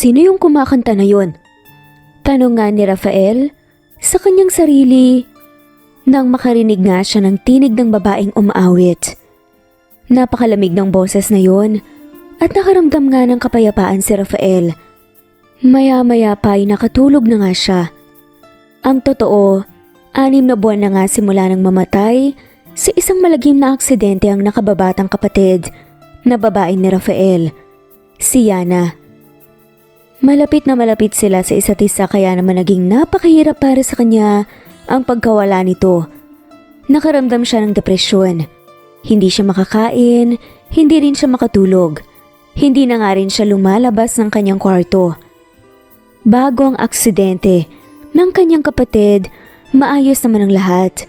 Sino yung kumakanta na yun? Tanong nga ni Rafael sa kanyang sarili nang makarinig nga siya ng tinig ng babaeng umaawit. Napakalamig ng boses na yun at nakaramdam nga ng kapayapaan si Rafael. Maya-maya pa ay nakatulog na nga siya. Ang totoo, 6 na buwan na nga simula nang mamatay sa isang malagim na aksidente ang nakababatang kapatid na babae ni Rafael, si Yana. Malapit na malapit sila sa isa't isa kaya naman naging napakahirap para sa kanya ang pagkawala nito. Nakaramdam siya ng depresyon. Hindi siya makakain, hindi rin siya makatulog. Hindi na nga rin siya lumalabas ng kanyang kwarto. Bago ang aksidente ng kanyang kapatid, maayos naman ang lahat.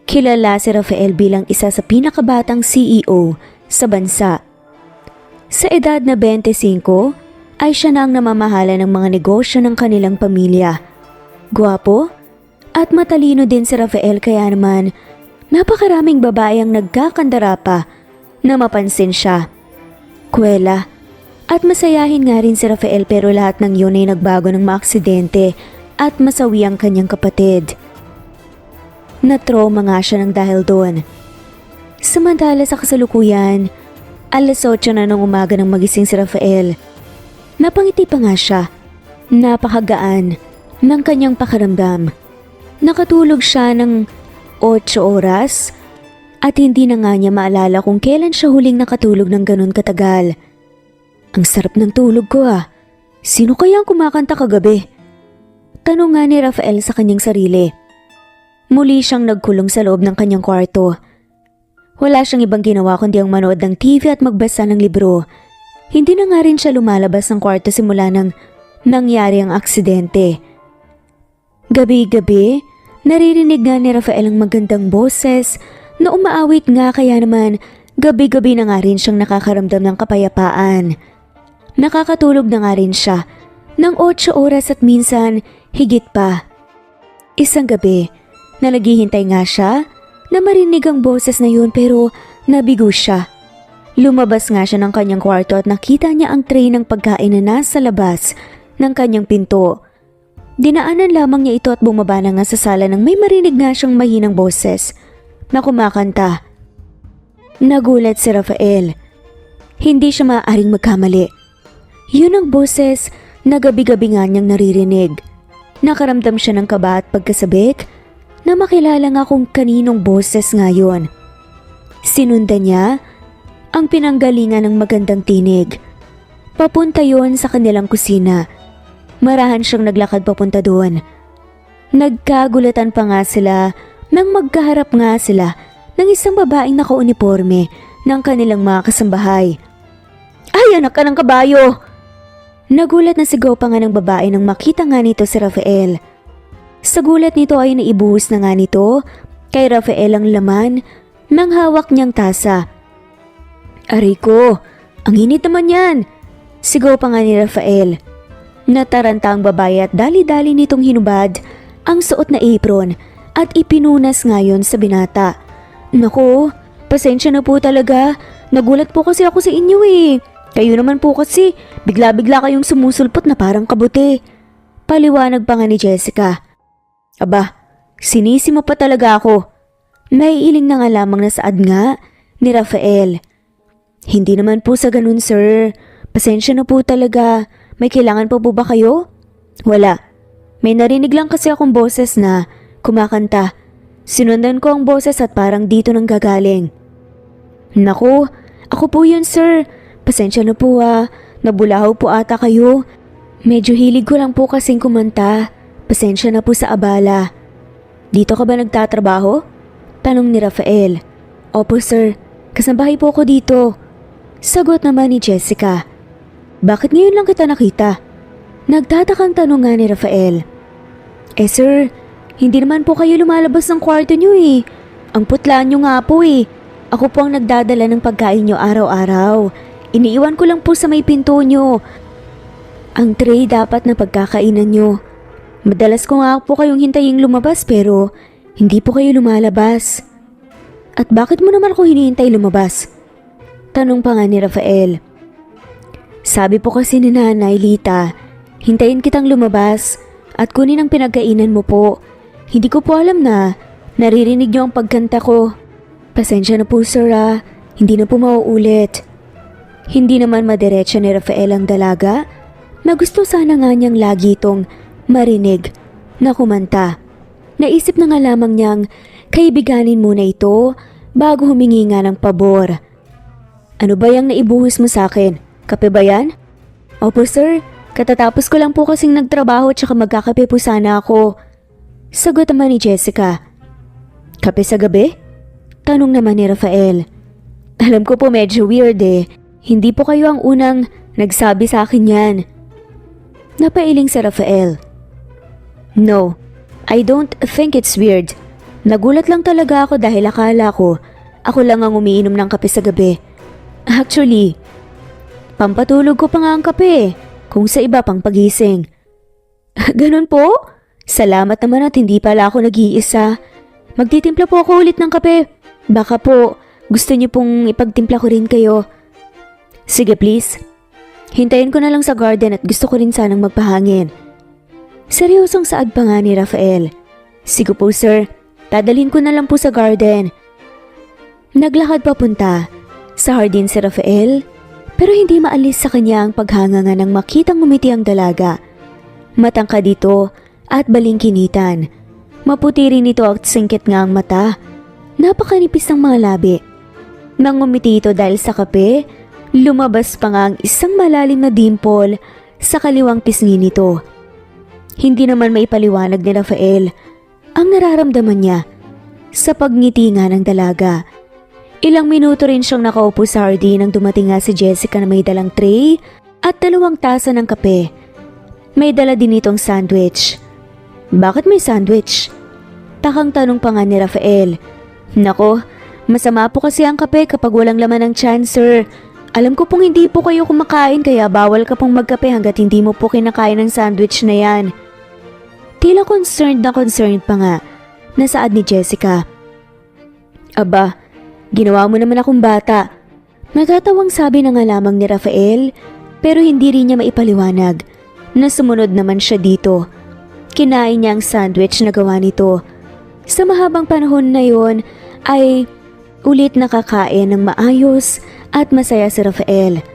Kilala si Rafael bilang isa sa pinakabatang CEO sa bansa. Sa edad na 25, ay siya na ang namamahala ng mga negosyo ng kanilang pamilya. Gwapo at matalino din si Rafael kaya naman napakaraming babae ang nagkakandara pa na mapansin siya. Kwela at masayahin nga rin si Rafael pero lahat ng yun ay nagbago ng maaksidente at masawi ang kanyang kapatid. Na-trauma nga siya ng dahil doon. Samantala sa kasalukuyan, 8:00 na ng umaga nang magising si Rafael. Napangiti pa nga siya. Napakagaan ng kanyang pakaramdam. Nakatulog siya ng 8 oras at hindi na nga niya maalala kung kailan siya huling nakatulog ng ganun katagal. Ang sarap ng tulog ko ah. Sino kaya ang kumakanta kagabi? Tanong nga ni Rafael sa kanyang sarili. Muli siyang nagkulong sa loob ng kanyang kwarto. Wala siyang ibang ginawa kundi ang manood ng TV at magbasa ng libro. Hindi na nga rin siya lumalabas ng kwarto simula nang nangyari ang aksidente. Gabi-gabi, naririnig nga ni Rafael ang magandang boses na umaawit nga kaya naman gabi-gabi na nga rin siyang nakakaramdam ng kapayapaan. Nakakatulog na nga rin siya ng 8 oras at minsan higit pa. Isang gabi, naghihintay nga siya na marinig ang boses na yun pero nabigo siya. Lumabas nga siya ng kanyang kwarto at nakita niya ang tray ng pagkain na nasa labas ng kanyang pinto. Dinaanan lamang niya ito at bumaba na nga sa sala nang may marinig nga siyang mahinang boses na kumakanta. Nagulat si Rafael. Hindi siya maaaring magkamali. Yun ang boses na gabi-gabi nga niyang naririnig. Nakaramdam siya ng kaba at pagkasabik na makilala nga kung kaninong boses nga yun. Sinundan niya ang pinanggalingan ng magandang tinig. Papunta yon sa kanilang kusina. Marahan siyang naglakad papunta doon. Nagkagulatan pa nga sila nang magkaharap nga sila ng isang babaeng nakauniporme ng kanilang mga kasambahay. Ay, anak ka ng kabayo! Nagulat na sigaw pa nga ng babae nang makita nga nito si Rafael. Sa gulat nito ay naibuhos na nga nito kay Rafael ang laman ng hawak niyang tasa. Aray ko, ang init naman yan! Sigaw pa nga ni Rafael. Nataranta ang babae at dali-dali nitong hinubad ang suot na apron at ipinunas ngayon sa binata. Naku, pasensya na po talaga. Nagulat po kasi ako sa inyo eh. Kayo naman po kasi, bigla-bigla kayong sumusulpot na parang kabuti. Paliwanag pa nga ni Jessica. Aba, sinisi mo pa talaga ako. Naiiling na nga lamang na saad nga ni Rafael. Hindi naman po sa ganun, sir. Pasensya na po talaga. May kailangan po ba kayo? Wala. May narinig lang kasi akong boses na kumakanta. Sinundan ko ang boses at parang dito nang gagaling. Naku, ako po yun, sir. Pasensya na po ah. Nabulahaw po ata kayo. Medyo hilig ko lang po kasing kumanta. Pasensya na po sa abala. Dito ka ba nagtatrabaho? Tanong ni Rafael. Opo, sir. Kasambahay po ako dito. Sagot naman ni Jessica. Bakit ngayon lang kita nakita? Nagtatakang tanong nga ni Rafael. Sir, hindi naman po kayo lumalabas ng kwarto niyo eh. Ang putlaan niyo nga po eh. Ako po ang nagdadala ng pagkain niyo araw-araw. Iniiwan ko lang po sa may pinto niyo. Ang tray dapat na pagkakainan niyo. Madalas ko nga po kayong hintaying lumabas pero hindi po kayo lumalabas. At bakit mo naman ako hinihintay lumabas? Tanong pa nga ni Rafael. Sabi po kasi ni Nanay Lita Hintayin kitang lumabas at kunin ang pinagkainan mo po. Hindi ko po alam na naririnig niyo ang pagkanta ko. Pasensya na po sir hindi na po mauulit. Hindi naman madiretso ni Rafael ang dalaga na gusto sana nga niyang lagi itong marinig na kumanta. Naisip na nga lamang niyang kaibiganin muna ito bago humingi nga ng pabor. Ano ba yung naibuhos mo sa akin? Kape ba yan? Opo sir, katatapos ko lang po kasing nagtrabaho tsaka magkakape po sana ako. Sagot naman ni Jessica. Kape sa gabi? Tanong naman ni Rafael. Alam ko po medyo weird Hindi po kayo ang unang nagsabi sa akin yan. Napailing si Rafael. No, I don't think it's weird. Nagulat lang talaga ako dahil akala ko ako lang ang umiinom ng kape sa gabi. Actually, pampatulog ko pa nga ang kape kung sa iba pang pagising. Ganun po? Salamat naman at hindi pala ako nag-iisa. Magtitimpla po ako ulit ng kape. Baka po gusto niyo pong ipagtimpla ko rin kayo. Sige please. Hintayin ko na lang sa garden at gusto ko rin sanang magpahangin. Seryosong saad pa nga ni Rafael. Sige po sir, dadalhin ko na lang po sa garden. Naglakad papunta sa hardin si Rafael pero hindi maalis sa kanya ang paghanganga nang makitang ngumiti ang dalaga. Matangkad dito at balingkinitan. Maputi rin ito at singkit nga ang mata. Napakanipis ng mga labi. Nang ngumiti ito dahil sa kape, lumabas pa nga ang isang malalim na dimple sa kaliwang pisngi nito. Hindi naman maipaliwanag ni Rafael ang nararamdaman niya sa pagngiti nga ng dalaga. Ilang minuto rin siyang nakaupo sa hardin nang dumating nga si Jessica na may dalang tray at 2 tasa ng kape. May dala din itong sandwich. Bakit may sandwich? Takang tanong pa nga ni Rafael. Nako, masama po kasi ang kape kapag walang laman ng tiyan, sir. Alam ko pong hindi po kayo kumakain kaya bawal ka pong magkape hanggat hindi mo po kinakain ng sandwich na yan. Tila concerned pa nga na saad ni Jessica. Aba, ginawa mo naman akong bata. Natatawang sabi na nga lamang ni Rafael pero hindi rin niya maipaliwanag na sumunod naman siya dito. Kinain niya ang sandwich na gawa nito. Sa mahabang panahon na yon ay ulit nakakain ng maayos at masaya si Rafael.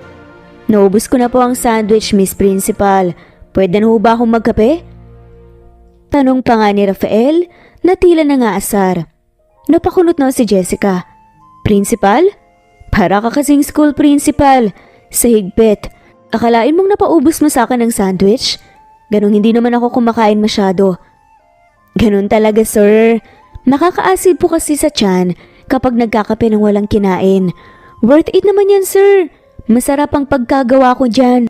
Naubos ko na po ang sandwich, Miss Principal. Pwede na ho ba akong magkape? Tanong pa nga ni Rafael na tila nangaasar. Napakunot na si Jessica. Principal? Para ka kasing school principal. Sa higpit. Akalain mong napaubos mo sa akin ng sandwich? Ganong hindi naman ako kumakain masyado. Ganon talaga sir. Nakakaasid po kasi sa tiyan kapag nagkakape ng walang kinain. Worth it naman yan sir. Masarap ang pagkagawa ko dyan.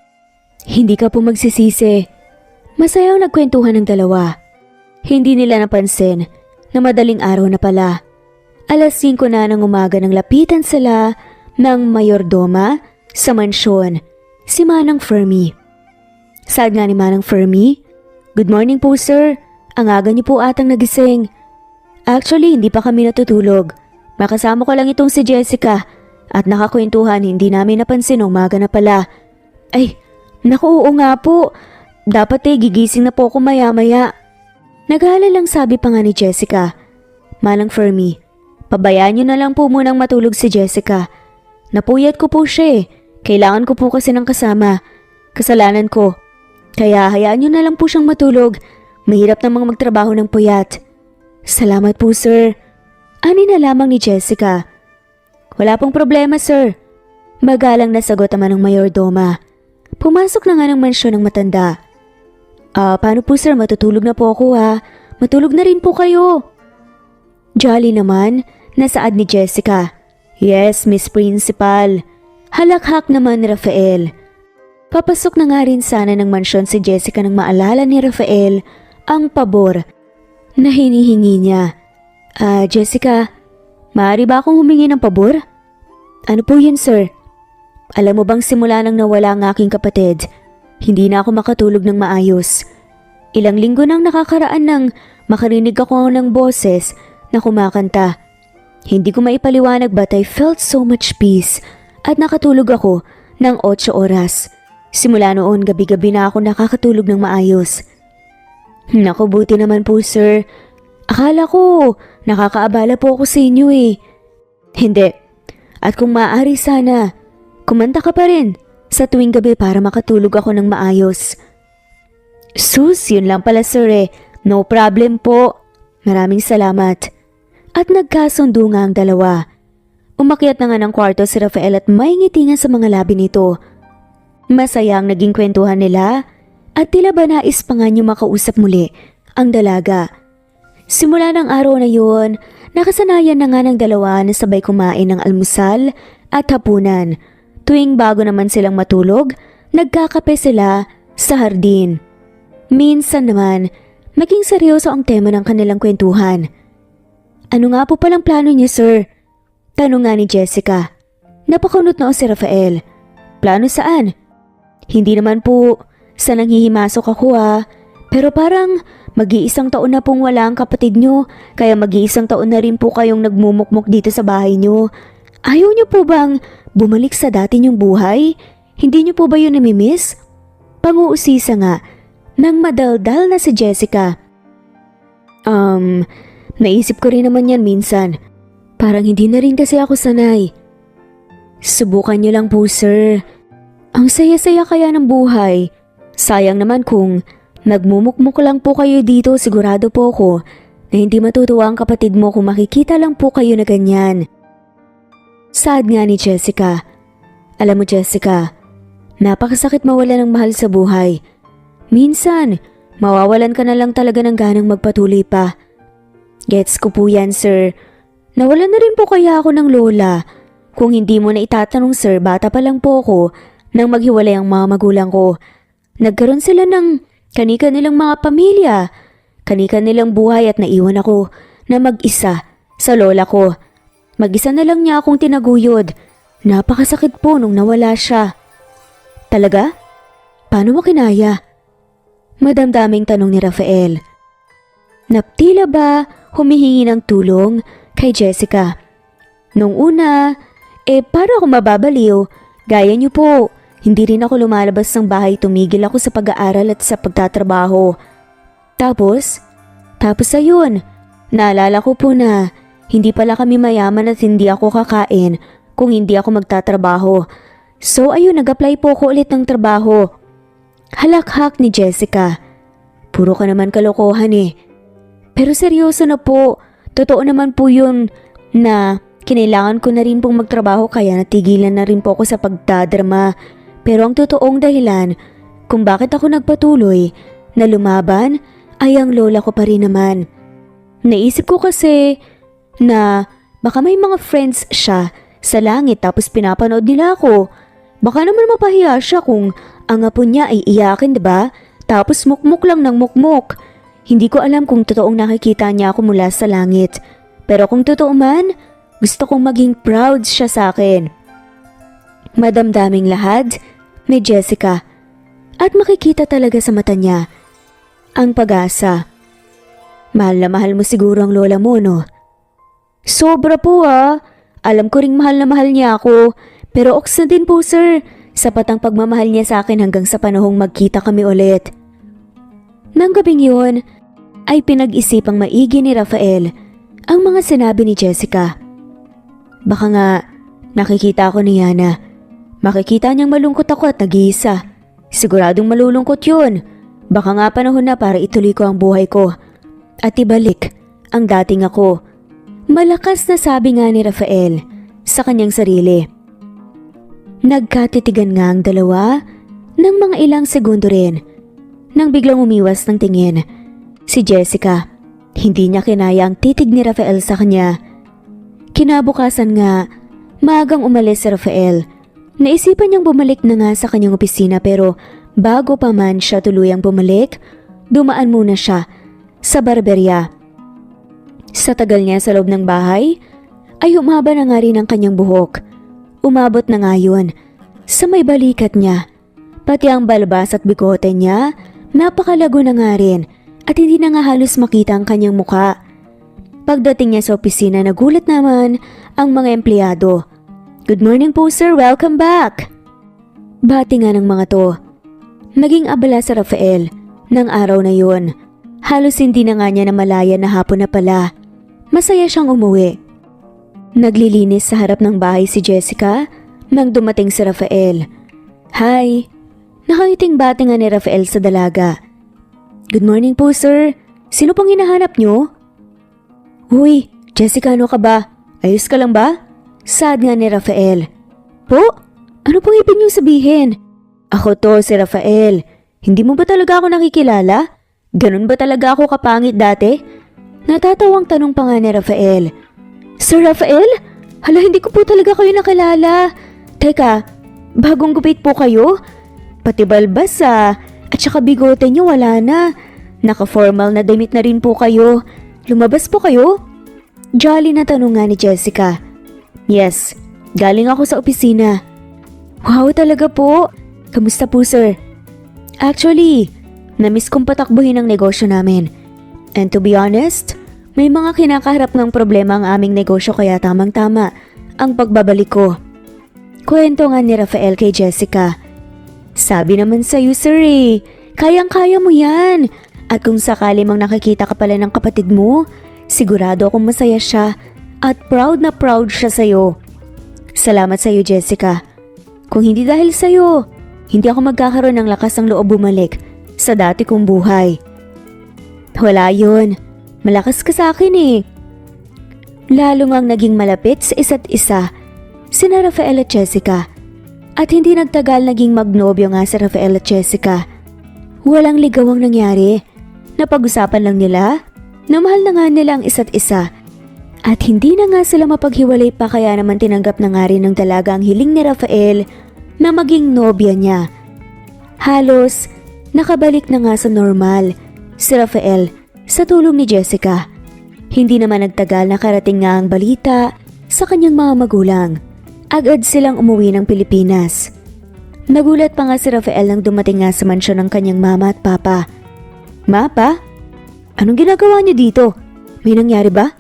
Hindi ka po magsisisi. Masayang nagkwentuhan ng dalawa. Hindi nila napansin na madaling araw na pala. 5:00 na ng umaga nang lapitan sila ng mayordoma sa mansyon, si Manang Fermi. Saad nga ni Manang Fermi, "Good morning po sir. Ang aga niyo po atang nagising." Actually, hindi pa kami natutulog. Makasama ko lang itong si Jessica at nakakwentuhan hindi namin napansin umaga na pala. Ay, naku oo nga po. Dapat gigising na po ako maya-maya. Nag-aalala lang sabi pa nga ni Jessica. Manang Fermi, pabayaan niyo na lang po munang matulog si Jessica. Napuyat ko po siya Kailangan ko po kasi ng kasama. Kasalanan ko. Kaya hayaan niyo na lang po siyang matulog. Mahirap namang magtrabaho ng puyat. Salamat po sir. Ani na lamang ni Jessica. Wala pong problema sir. Magalang na sagot naman ng mayordoma. Pumasok na nga ng mansyon ng matanda. Paano po sir, matutulog na po ako Matulog na rin po kayo. Jolly naman, nasaad ni Jessica. Yes, Miss Principal. Halakhak naman ni Rafael. Papasok na nga rin sana ng mansyon si Jessica nang maalala ni Rafael ang pabor na hinihingi niya. Jessica, maaari ba akong humingi ng pabor? Ano po yun sir? Alam mo bang simula nang nawala ang aking kapatid, hindi na ako makatulog ng maayos. Ilang linggo nang nakakaraan nang makarinig ako ng boses na kumakanta. Hindi ko maipaliwanag but I felt so much peace at nakatulog ako ng 8 oras. Simula noon, gabi-gabi na ako nakakatulog ng maayos. Naku, buti naman po sir. Akala ko, nakakaabala po ako sa inyo eh. Hindi. At kung maaari sana, kumanta ka pa rin sa tuwing gabi para makatulog ako ng maayos. Sus, yun lang pala sir eh. No problem po. Maraming salamat. At nagkasundo nga ang dalawa. Umakyat na nga ng kwarto si Rafael at may ngitingan sa mga labi nito. Masaya ang naging kwentuhan nila at tila ba nais pa nga niyo makausap muli ang dalaga. Simula ng araw na yun, nakasanayan na nga ng dalawa na sabay kumain ng almusal at hapunan. Tuwing bago naman silang matulog, nagkakape sila sa hardin. Minsan naman, maging seryoso ang tema ng kanilang kwentuhan. Ano nga po palang plano niya sir? Tanong nga ni Jessica. Napakunot na si Rafael. Plano saan? Hindi naman po sa nanghihimasok ako pero parang mag-iisang taon na pong wala ang kapatid nyo, kaya mag-iisang taon na rin po kayong nagmumukmuk dito sa bahay nyo. Ayaw nyo po bang bumalik sa dati nyong buhay? Hindi nyo po ba yun namimiss? Panguusisa nga nang madaldal na si Jessica. Naisip ko rin naman yan minsan. Parang hindi na rin kasi ako sanay. Subukan nyo lang po sir. Ang saya-saya kaya ng buhay. Sayang naman kung nagmumukmuk lang po kayo dito, sigurado po ako na hindi matutuwa ang kapatid mo kung makikita lang po kayo na ganyan. Sad nga ni Jessica. Alam mo Jessica, napakasakit mawala ng mahal sa buhay. Minsan, mawawalan ka na lang talaga ng ganang magpatuloy pa. Gets ko po yan sir. Nawalan na rin po kaya ako ng lola. Kung hindi mo na itatanong sir, bata pa lang po ako nang maghiwalay ang mga magulang ko. Nagkaroon sila ng kani-kanilang mga pamilya, kani-kanilang buhay at naiwan ako na mag-isa sa lola ko. Mag-isa na lang niya akong tinaguyod. Napakasakit po nung nawala siya. Talaga? Paano mo kinaya? Madamdaming tanong ni Rafael. Naptila ba humihingi ng tulong kay Jessica? Nung una, para ako mababaliw, gaya niyo po. Hindi rin ako lumalabas ng bahay, tumigil ako sa pag-aaral at sa pagtatrabaho. Tapos ayun, naalala ko po na hindi pala kami mayaman at hindi ako kakain kung hindi ako magtatrabaho. So ayun, nag-apply po ako ulit ng trabaho. Halakhak ni Jessica. Puro ka naman kalokohan eh. Pero seryoso na po, totoo naman po yun na kinailangan ko na rin pong magtrabaho kaya natigilan na rin po ako sa pagdadrama. Pero ang totoong dahilan kung bakit ako nagpatuloy na lumaban ay ang lola ko pa rin naman. Naisip ko kasi na baka may mga friends siya sa langit tapos pinapanood nila ako. Baka naman mapahiya siya kung ang apo niya ay iyakin, diba? Tapos mukmuk lang ng mukmuk. Hindi ko alam kung totoong nakikita niya ako mula sa langit. Pero kung totoo man, gusto kong maging proud siya sa akin. Madamdaming lahad ni Jessica at makikita talaga sa mata niya ang pag-asa. Mahal na mahal mo siguro ang lola mo, no? Sobra po Alam ko ring mahal na mahal niya ako, pero oks na din po sir. Sapat ang pagmamahal niya sa akin hanggang sa panahong magkita kami ulit. Nang gabing yun, ay pinag-isipang maigi ni Rafael ang mga sinabi ni Jessica. Baka nga nakikita ko ni Yana. Makikita niyang malungkot ako at nag-iisa. Siguradong malulungkot yun. Baka nga panahon na para ituloy ko ang buhay ko at ibalik ang dating ako. Malakas na sabi nga ni Rafael sa kanyang sarili. Nagkatitigan nga ang dalawa ng mga ilang segundo rin nang biglang umiwas ng tingin si Jessica. Hindi niya kinaya ang titig ni Rafael sa kanya. Kinabukasan nga, maagang umalis si Rafael. Naisipan niyang bumalik na nga sa kanyang opisina pero bago pa man siya tuluyang bumalik, dumaan muna siya sa barberya. Sa tagal niya sa loob ng bahay, ay umaba na nga rin ang kanyang buhok. Umabot na nga yun sa may balikat niya. Pati ang balbas at bigote niya, napakalago na nga rin at hindi na nga halos makita ang kanyang muka. Pagdating niya sa opisina, nagulat naman ang mga empleyado. Good morning po sir, welcome back. Bati nga ng mga to. Naging abala si Rafael ng araw na yun. Halos hindi na nga niya namalaya na hapon na pala. Masaya siyang umuwi. Naglilinis sa harap ng bahay si Jessica nang dumating si Rafael. Hi! Nakangiting bati nga ni Rafael sa dalaga. Good morning po, sir. Sino pong hinahanap niyo? Uy, Jessica, ano ka ba? Ayos ka lang ba? Sad nga ni Rafael. Po? Ano pong ibig niyong sabihin? Ako to, si Rafael. Hindi mo ba talaga ako nakikilala? Ganun ba talaga ako kapangit dati? Natatawang tanong pa nga ni Rafael. Sir Rafael? Hala, hindi ko po talaga kayo nakilala. Teka, bagong gupit po kayo? Pati balbas at saka bigote niyo wala na. Naka-formal na damit na rin po kayo. Lumabas po kayo? Jolly na tanong nga ni Jessica. Yes, galing ako sa opisina. Wow, talaga po. Kamusta po, sir? Actually, namiss kong patakbuhin ang negosyo namin. And to be honest, may mga kinakaharap ng problema ang aming negosyo kaya tamang-tama ang pagbabalik ko. Kwento nga ni Rafael kay Jessica. Sabi naman sa'yo, sir kayang-kaya mo yan. At kung sakali mang nakikita ka pala ng kapatid mo, sigurado akong masaya siya at proud na proud siya sa'yo. Salamat sa'yo, Jessica. Kung hindi dahil sa'yo, hindi ako magkakaroon ng lakas ng loob bumalik sa dati kong buhay. Wala yun. Malakas ka sa akin Lalo ngang naging malapit sa isa't isa sina Rafael at Jessica. At hindi nagtagal naging magnobyo nga si Rafael at Jessica. Walang ligawang nangyari. Napag-usapan lang nila na mahal na nga nila ang isa't isa. At hindi na nga sila mapaghiwalay pa kaya naman tinanggap na nga rin ng dalaga ang hiling ni Rafael na maging nobya niya. Halos nakabalik na nga sa normal si Rafael sa tulong ni Jessica. Hindi naman nagtagal nakarating nga ang balita sa kanyang mga magulang. Agad silang umuwi ng Pilipinas. Nagulat pa nga si Rafael nang dumating nga sa mansyon ng kanyang mama at papa. Ma, pa? Anong ginagawa niyo dito? May nangyari ba?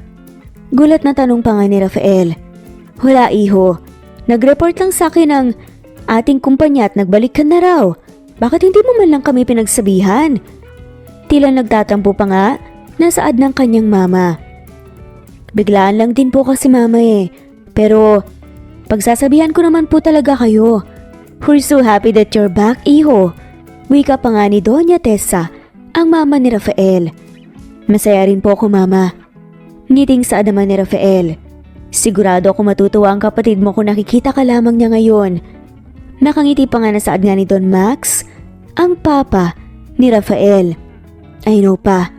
Gulat na tanong pa nga ni Rafael. Wala, iho. Nag-report lang sa akin ng ating kumpanya at nagbalik ka na raw. Bakit hindi mo man lang kami pinagsabihan? Tila nagtatampo pa nga nasaad ng kanyang mama. Biglaan lang din po kasi mama Pero pagsasabihan ko naman po talaga kayo. We're so happy that you're back, iho. Wika pa nga ni Doña Tessa, ang mama ni Rafael. Masaya rin po ako, mama. Ngiting sa adaman ni Rafael. Sigurado ako matutuwa ang kapatid mo kung nakikita ka lamang niya ngayon. Nakangiti pa nga nasaad nga ni Don Max, ang papa ni Rafael. I know pa.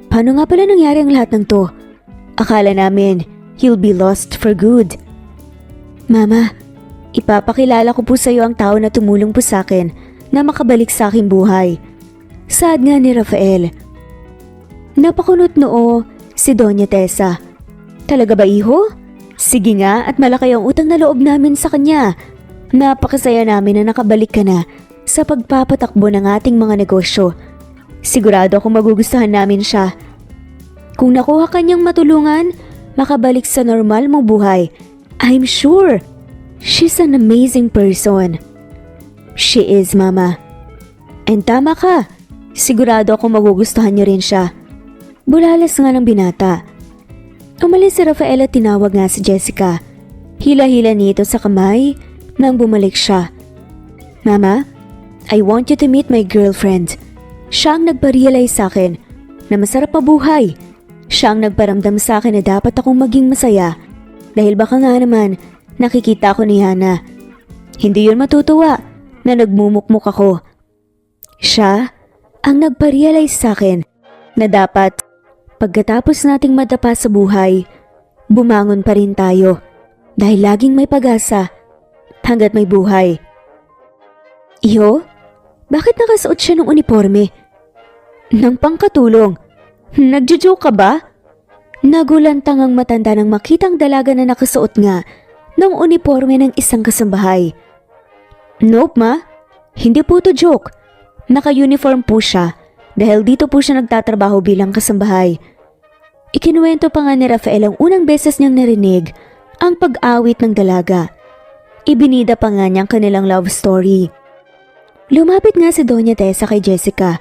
Paano nga pala nangyari ang lahat ng to? Akala namin he'll be lost for good. Mama, ipapakilala ko po sa iyo ang tao na tumulong po sa akin na makabalik sa aking buhay. Saad nga ni Rafael. Napakunot noo si Doña Tessa. Talaga ba, iho? Sige nga at malaki ang utang na loob namin sa kanya. Napakasaya namin na nakabalik ka na sa pagpapatakbo ng ating mga negosyo. Sigurado akong magugustuhan namin siya. Kung nakuha kanyang matulungan, makabalik sa normal mong buhay, I'm sure she's an amazing person. She is, Mama. And tama ka. Sigurado akong magugustuhan niyo rin siya. Bulalas nga ng binata. Umalis si Rafael at tinawag nga si Jessica. Hila-hila nito sa kamay nang bumalik siya. Mama, I want you to meet my girlfriend. Siya ang nagpa-realize sa akin na masarap mabuhay. Siya ang nagparamdam sa akin na dapat akong maging masaya. Dahil baka nga naman nakikita ko ni Hana. Hindi yun matutuwa na nagmumukmuk ako. Siya ang nagpa-realize sa akin na dapat pagkatapos nating madapa sa buhay, bumangon pa rin tayo dahil laging may pag-asa hanggat may buhay. Iho, bakit nakasuot siya ng uniforme? Nang pangkatulong, nagjo-joke ka ba? Nagulantang ang matanda nang makitang dalaga na nakasuot nga ng uniforme ng isang kasambahay. Nope, ma. Hindi po to joke. Naka-uniform po siya dahil dito po siya nagtatrabaho bilang kasambahay. Ikinuwento pa nga ni Rafael ang unang beses niyang narinig ang pag-awit ng dalaga. Ibinida pa nga niyang kanilang love story. Lumapit nga si Doña Tessa kay Jessica.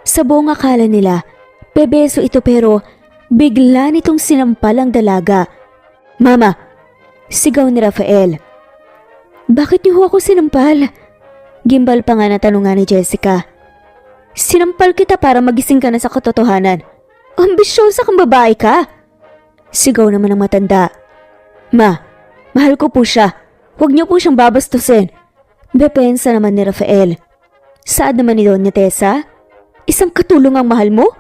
Sa buong akala nila, bebeso ito pero bigla nitong sinampal ang dalaga. "Mama!" sigaw ni Rafael. "Bakit niyo ako sinampal?" Gimbal pa nga na tanungan ni Jessica. "Sinampal kita para magising ka na sa katotohanan. Ambisyosa kang babae ka!" Sigaw naman ng matanda. "Ma, mahal ko po siya. Huwag niyo po siyang babastusin." Depensa naman ni Rafael. "Saad naman ni Doña Tessa? Isang katulong ang mahal mo?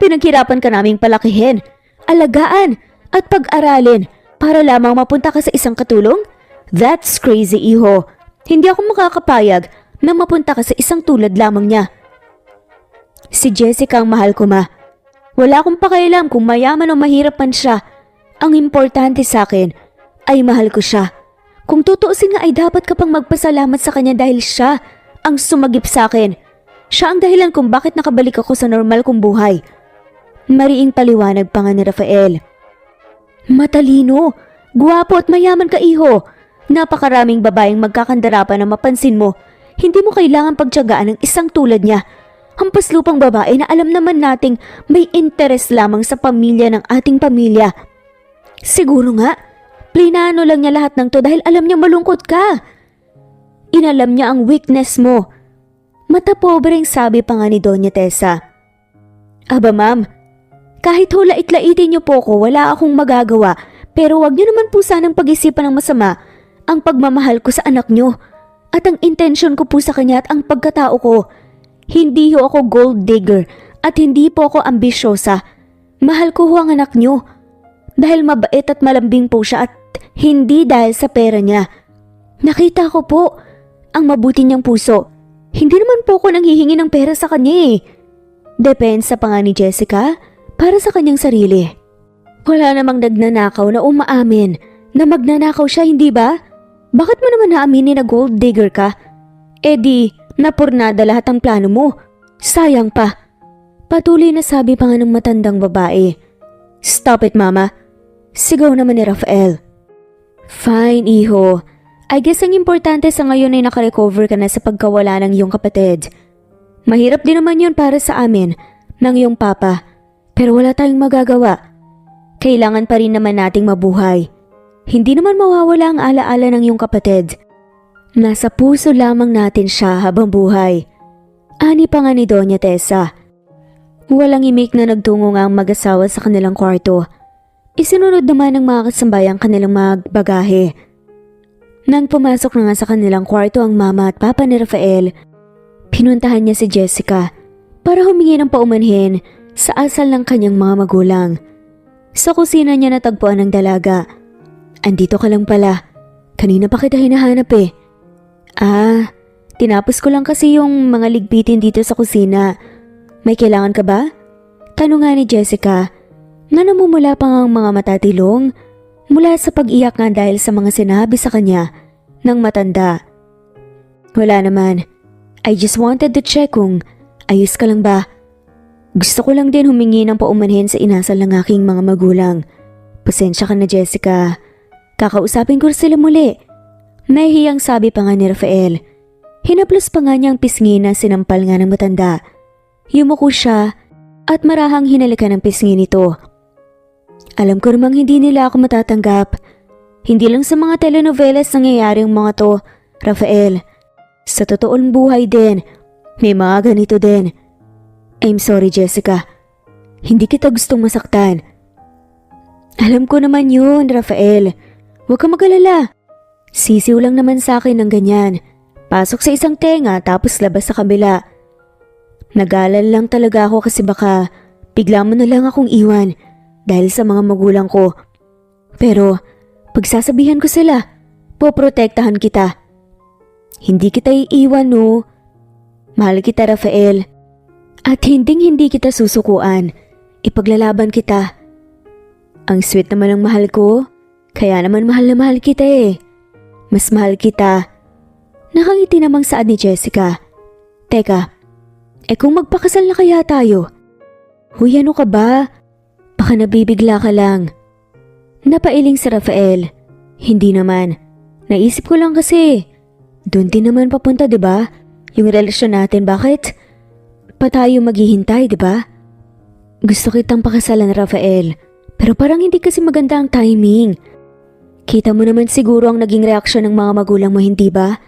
Pinaghirapan ka naming palakihin, alagaan at pag-aralin para lamang mapunta ka sa isang katulong? That's crazy, iho. Hindi ako makakapayag na mapunta ka sa isang tulad lamang niya." "Si Jessica ang mahal ko, ma. Wala akong pakialam kung mayaman o mahirap man siya. Ang importante sa akin ay mahal ko siya. Kung tutuusin nga ay dapat ka pang magpasalamat sa kanya dahil siya ang sumagip sa akin. Siya ang dahilan kung bakit nakabalik ako sa normal kong buhay." Mariing paliwanag pa nga ni Rafael. "Matalino, guwapo at mayaman ka, iho. Napakaraming babaeng magkakandara pa na mapansin mo. Hindi mo kailangan pagtiyagaan ng isang tulad niya. Hampas lupang babae na alam naman nating may interes lamang sa pamilya ng ating pamilya. Siguro nga, plinano lang niya lahat ng to dahil alam niya malungkot ka. Inalam niya ang weakness mo." Mata pobreng sabi pa nga ni Doña Tessa. "Aba ma'am, kahit hulait-laitin niyo po ko, wala akong magagawa, pero wag niyo naman po sanang pag-isipan ng masama ang pagmamahal ko sa anak niyo at ang intensyon ko po sa kanya at ang pagkatao ko. Hindi ho ako gold digger at hindi po ako ambisyosa. Mahal ko ho ang anak niyo dahil mabait at malambing po siya at hindi dahil sa pera niya. Nakita ko po ang mabuti niyang puso. Hindi naman po ako nanghihingi ng pera sa kanya eh." Depensa pa nga ni Jessica para sa kanyang sarili. Wala namang nagnanakaw na umaamin na magnanakaw siya, hindi ba? Bakit mo naman naaminin na gold digger ka? Eh di, napurnada lahat ang plano mo. Sayang pa. Patuloy na sabi pa nga ng matandang babae. "Stop it, mama." Sigaw naman ni Rafael. "Fine, iho. I guess ang importante sa ngayon ay nakarecover ka na sa pagkawala ng iyong kapatid. Mahirap din naman yun para sa amin, ng iyong papa. Pero wala tayong magagawa. Kailangan pa rin naman nating mabuhay. Hindi naman mawawala ang alaala ng iyong kapatid. Nasa puso lamang natin siya habang buhay." Ani pa nga ni Doña Tessa. Walang imik na nagtungo nga ang mag-asawa sa kanilang kwarto. Isinunod naman ng mga kasambayang kanilang magbagahe. Nang pumasok na nga sa kanilang kwarto ang mama at papa ni Rafael, pinuntahan niya si Jessica para humingi ng paumanhin sa asal ng kanyang mga magulang. Sa kusina niya natagpuan ng dalaga. "Andito ka lang pala. Kanina pa kita hinahanap eh." Tinapos ko lang kasi yung mga ligpitin dito sa kusina. May kailangan ka ba?" Tanong nga ni Jessica na namumula pa ang mga matatilong mula sa pag-iyak nga dahil sa mga sinabi sa kanya ng matanda. "Wala naman. I just wanted to check kung ayos ka lang ba. Gusto ko lang din humingi ng paumanhin sa inasal ng aking mga magulang. Pasensya ka na, Jessica. Kakausapin ko sila muli." Nahihiyang sabi pa nga ni Rafael. Hinaplos pa nga niya ang pisngi na sinampal nga ng matanda. Yumuko siya at marahang hinalikan ng pisngi nito. "Alam ko namang hindi nila ako matatanggap. Hindi lang sa mga telenovelas nangyayari ang mga to, Rafael. Sa totoong buhay din, may mga ganito din. I'm sorry, Jessica. Hindi kita gustong masaktan." "Alam ko naman yun, Rafael. Huwag ka mag-alala. Sisiw lang naman sa akin ng ganyan. Pasok sa isang tenga tapos labas sa kabila. Nag-aalala lang talaga ako kasi baka bigla mo na lang akong iwan dahil sa mga magulang ko. Pero pagsasabihan ko sila, poprotektahan kita. Hindi kita iiwan, no. Mahal kita, Rafael. At hindi kita susukuan. Ipaglalaban kita. Ang sweet naman ng mahal ko, kaya naman mahal na mahal kita eh. Mas mahal kita." Nakangiti namang saad ni Jessica. "Teka, kung magpakasal na kaya tayo?" "Huy, ano ka ba? Baka nabibigla ka lang." Napailing si Rafael. "Hindi naman. Naisip ko lang kasi, doon din naman papunta, di ba? Yung relasyon natin, bakit? Pa tayo maghihintay, di ba? Gusto kitang pakasalan, Rafael. Pero parang hindi kasi maganda ang timing. Kita mo naman siguro ang naging reaksyon ng mga magulang mo, hindi ba?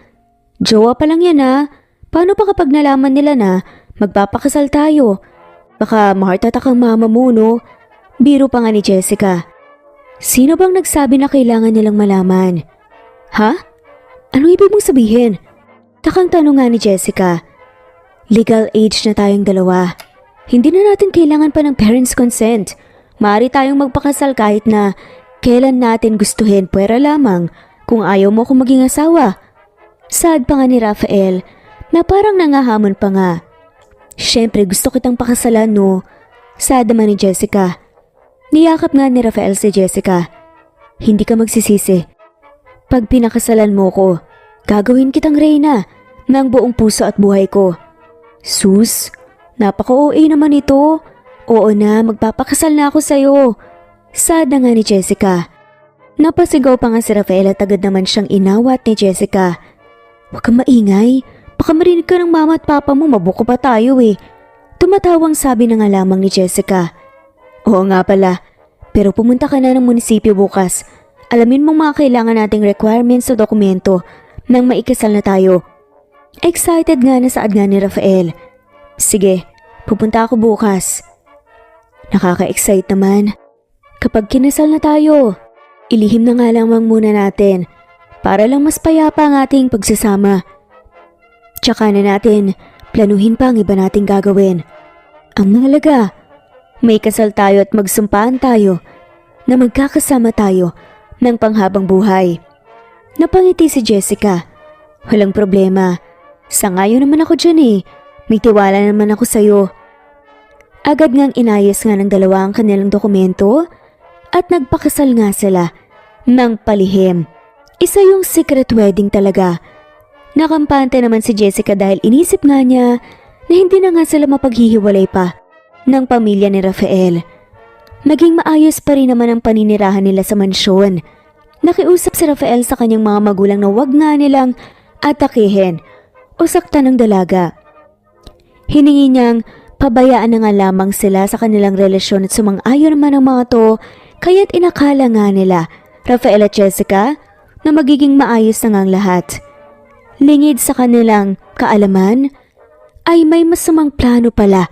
Jowa pa lang yan ha. Paano pa kapag nalaman nila na magpapakasal tayo? Baka ma-heart attack ang mama mo, no? Biro pa nga ni Jessica. Sino bang nagsabi na kailangan nilang malaman? Ha? Anong ibig mong sabihin? Takang tanong nga ni Jessica. Legal age na tayong dalawa. Hindi na natin kailangan pa ng parents' consent. Maaari tayong magpakasal kahit na kailan natin gustuhin, pwera lamang kung ayaw mo akong maging asawa. Sad pa nga ni Rafael na parang nangahamon pa nga. Siyempre gusto kitang pakasalan, no? Sad naman ni Jessica. Niyakap nga ni Rafael si Jessica. Hindi ka magsisisi. Pag pinakasalan mo ko, gagawin kitang reyna ng buong puso at buhay ko. Sus, napaka-OA naman ito. Oo na, magpapakasal na ako sa'yo. Sad na nga ni Jessica. Napasigaw pa nga si Rafael at agad naman siyang inawat ni Jessica. Huwag kang maingay. Baka marinig ka ng mama at papa mo, mabuko pa tayo eh. Tumatawang sabi na nga lamang ni Jessica. Oo nga pala, pero pumunta ka na ng munisipyo bukas. Alamin mong mga kailangan nating requirements sa dokumento nang maikasal na tayo. Excited nga na saad nga ni Rafael. Sige, pupunta ako bukas. Nakaka-excite naman. Kapag kinasal na tayo, ilihim na nga lamang muna natin para lang mas payapa ang ating pagsasama. Tsaka na natin planuhin pa ang iba nating gagawin. Ang mahalaga, may kasal tayo at magsumpaan tayo na magkakasama tayo ng panghabang buhay. Napangiti si Jessica. Walang problema. Sangayon naman ako dyan eh. May tiwala naman ako sa'yo. Agad ngang inayos nga ng dalawa ang kanilang dokumento at nagpakasal nga sila ng palihim. Isa yung secret wedding talaga. Nakampante naman si Jessica dahil inisip nga niya na hindi na nga sila mapaghihiwalay pa ng pamilya ni Rafael. Naging maayos pa rin naman ang paninirahan nila sa mansyon. Nakiusap si Rafael sa kanyang mga magulang na wag nga nilang atakihin o saktan ng dalaga. Hiningi niyang pabayaan na nga lamang sila sa kanilang relasyon at sumang-ayon naman ang mga to, kaya't inakala nga nila, Rafael at Jessica, na magiging maayos na nga ang lahat. Lingid sa kanilang kaalaman, ay may masamang plano pala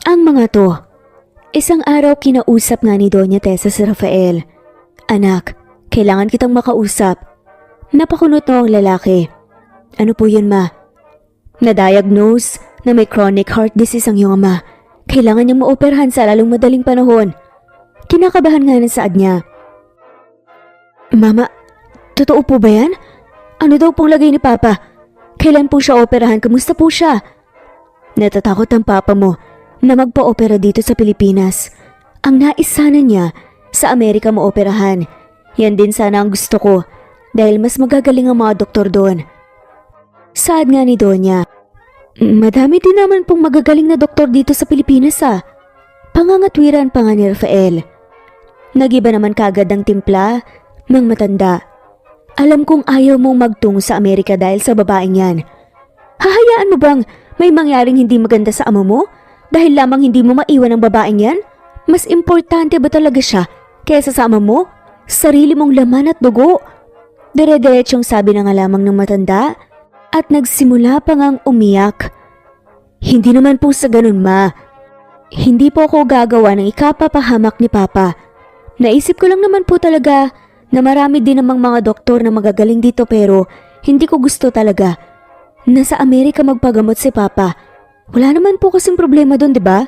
ang mga to. Isang araw kinausap nga ni Doña Tessa si Rafael. Anak, kailangan kitang makausap. Napakunot no ang lalaki. Ano po yun, ma? Na-diagnose na may chronic heart disease ang iyong ama. Kailangan niyang maoperahan sa lalong madaling panahon. Kinakabahan nga ng saad niya. Mama, totoo po ba yan? Ano daw pong lagay ni Papa? Kailan po siya operahan? Kamusta po siya? Natatakot ang papa mo na magpa-opera dito sa Pilipinas. Ang nais sana niya sa Amerika maoperahan. Yan din sana ang gusto ko dahil mas magagaling ang mga doktor doon. Saad nga ni Donya. Madami din naman pong magagaling na doktor dito sa Pilipinas ah. Pangangatwiran pa nga ni Rafael. Nagiba naman kagad ang timpla ng matanda. Alam kong ayaw mong magtungo sa Amerika dahil sa babaeng yan. Hahayaan mo bang may mangyaring hindi maganda sa amo mo? Dahil lamang hindi mo maiwan ang babaeng yan? Mas importante ba talaga siya kaysa sa ama mo? Sarili mong laman at dugo. Dire-diretsong sabi na nga lamang ng matanda at nagsimula pa ngang umiyak. Hindi naman po sa ganun, ma. Hindi po ako gagawa ng ikapapahamak ni Papa. Naisip ko lang naman po talaga na marami din namang mga doktor na magagaling dito pero hindi ko gusto talaga na sa Amerika magpagamot si Papa. Wala naman po kasing problema doon, di ba?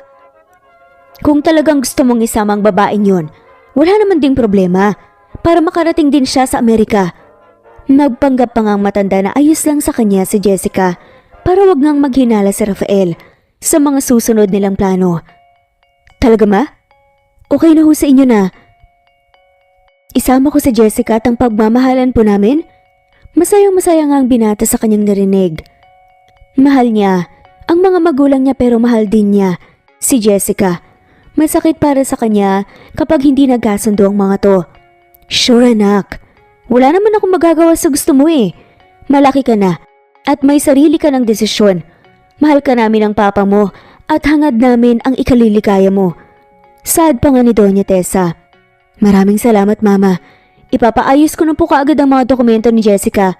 Kung talagang gusto mong isama ang babaeng yun, wala naman ding problema para makarating din siya sa Amerika. Nagpanggap pa ngang matanda na ayos lang sa kanya si Jessica para wag ngang maghinala si Rafael sa mga susunod nilang plano. Talaga, ma? Okay na ho sa inyo na isama ko si Jessica at ang pagmamahalan po namin? Masayang-masaya nga ang binata sa kanyang narinig. Mahal niya ang mga magulang niya pero mahal din niya si Jessica. Masakit para sa kanya kapag hindi nagkasundo ang mga to. Sure, anak. Wala naman akong magagawa sa gusto mo eh. Malaki ka na at may sarili ka ng desisyon. Mahal ka namin ng papa mo at hangad namin ang ikaliligaya mo. Sad pa nga ni Doña Tessa. Maraming salamat mama. Ipapaayos ko na po kaagad ang mga dokumento ni Jessica.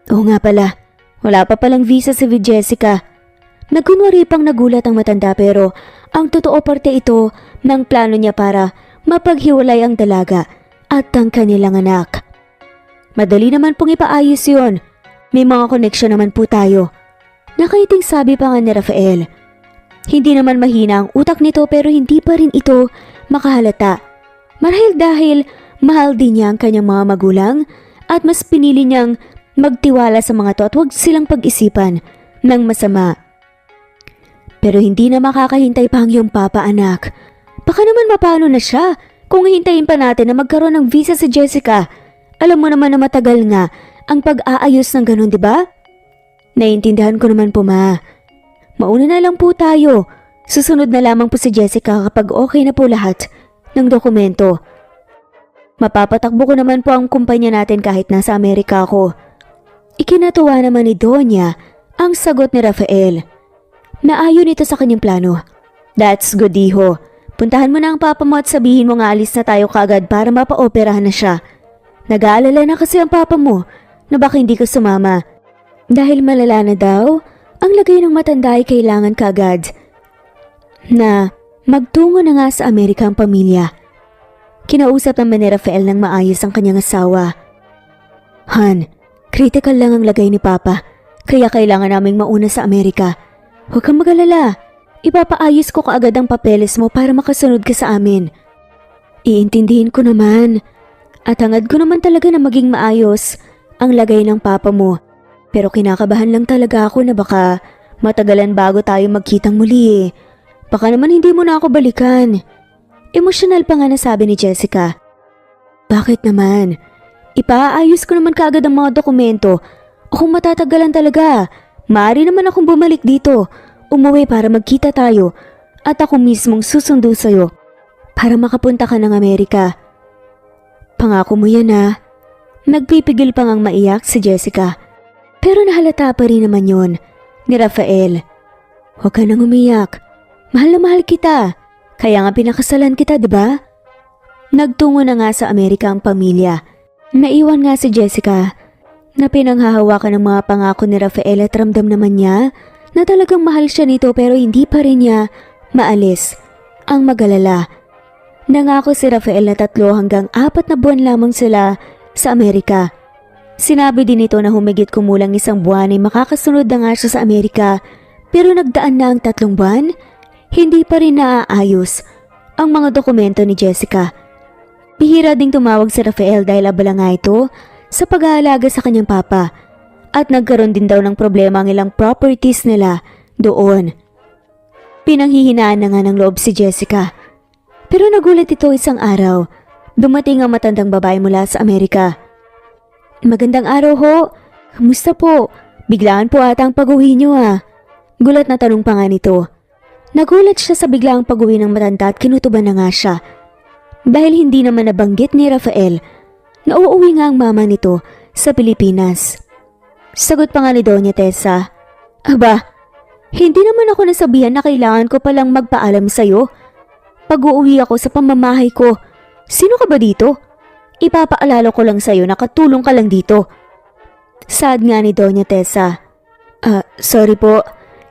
Oo nga pala, wala pa palang visa si Jessica. Nagkunwari pang nagulat ang matanda pero ang totoo parte ito ng plano niya para mapaghiwalay ang dalaga at ang kanilang anak. Madali naman pong ipaayos yun. May mga koneksyon naman po tayo. Nakaiting sabi pa nga ni Rafael. Hindi naman mahina ang utak nito pero hindi pa rin ito makahalata. Marahil dahil mahal din niya ang kanyang mga magulang at mas pinili niyang magtiwala sa mga to at huwag silang pag-isipan ng masama. Pero hindi na makakahintay pa ang iyong papa anak. Baka naman mapano na siya kung hintayin pa natin na magkaroon ng visa si Jessica. Alam mo naman na matagal nga ang pag-aayos ng ganun, di ba? Naiintindihan ko naman po ma. Mauna na lang po tayo. Susunod na lamang po si Jessica kapag okay na po lahat ng dokumento. Mapapatakbo ko naman po ang kumpanya natin kahit nasa Amerika ako. Ikinatuwa naman ni Donya ang sagot ni Rafael. Naayon ito sa kanyang plano. That's good, iho. Puntahan mo na ang papa mo at sabihin mo nga alis na tayo kaagad para mapaoperahan na siya. Nag-aalala na kasi ang papa mo na baka hindi ka sumama. Dahil malala na daw, ang lagay ng matanda ay kailangan kaagad na magtungo na nga sa Amerika ang pamilya. Kinausap naman ni Rafael ng maayos ang kanyang asawa. Han, critical lang ang lagay ni Papa, kaya kailangan naming mauna sa Amerika. Huwag kang mag-alala, ipapaayos ko kaagad ang papeles mo para makasunod ka sa amin. Iintindihin ko naman, at hangad ko naman talaga na maging maayos ang lagay ng Papa mo. Pero kinakabahan lang talaga ako na baka matagalan bago tayo magkitang muli eh. Baka naman hindi mo na ako balikan. Emosyonal pa nga nasabi ni Jessica. Bakit naman? Ipaayos ko naman kaagad ang mga dokumento. Kung matatagalan talaga, maaari naman akong bumalik dito. Umuwi para magkita tayo. At ako mismong susundo sa'yo para makapunta ka ng Amerika. Pangako mo yan ha. Nagpipigil pa ngang maiyak si Jessica. Pero nahalata pa rin naman yon ni Rafael. Huwag ka nang umiyak. Mahal na mahal kita. Kaya nga pinakasalan kita, diba? Nagtungo na nga sa Amerika ang pamilya. Naiwan nga si Jessica na pinanghahawakan ng mga pangako ni Rafael at ramdam naman niya na talagang mahal siya nito pero hindi pa rin niya maalis ang mag-alala. Nangako si Rafael na 3 hanggang 4 na buwan lamang sila sa Amerika. Sinabi din nito na humigit kumulang 1 buwan ay makakasunod na nga siya sa Amerika pero nagdaan na ang 3 buwan, hindi pa rin naaayos ang mga dokumento ni Jessica. Bihira ding tumawag si Rafael dahil abala nga ito sa pag-aalaga sa kanyang papa at nagkaroon din daw ng problema ang ilang properties nila doon. Pinanghihinaan na nga ng loob si Jessica. Pero nagulat ito isang araw, dumating ang matandang babae mula sa Amerika. Magandang araw ho. Kamusta po? Biglaan po ata ang pag-uwi niyo ah. Gulat na tanong pa nga nito. Nagulat siya sa biglaang pag-uwi ng matanda at kinutuban na nga siya. Dahil hindi naman nabanggit ni Rafael na uuwi nga ang mama nito sa Pilipinas. Sagot pa nga ni Doña Tessa. Aba, hindi naman ako nasabihan na kailangan ko palang magpaalam sa'yo. Pag-uuwi ako sa pamamahay ko. Sino ka ba dito? Ipapaalala ko lang sa'yo na katulong ka lang dito. Sad nga ni Doña Tessa. Sorry po.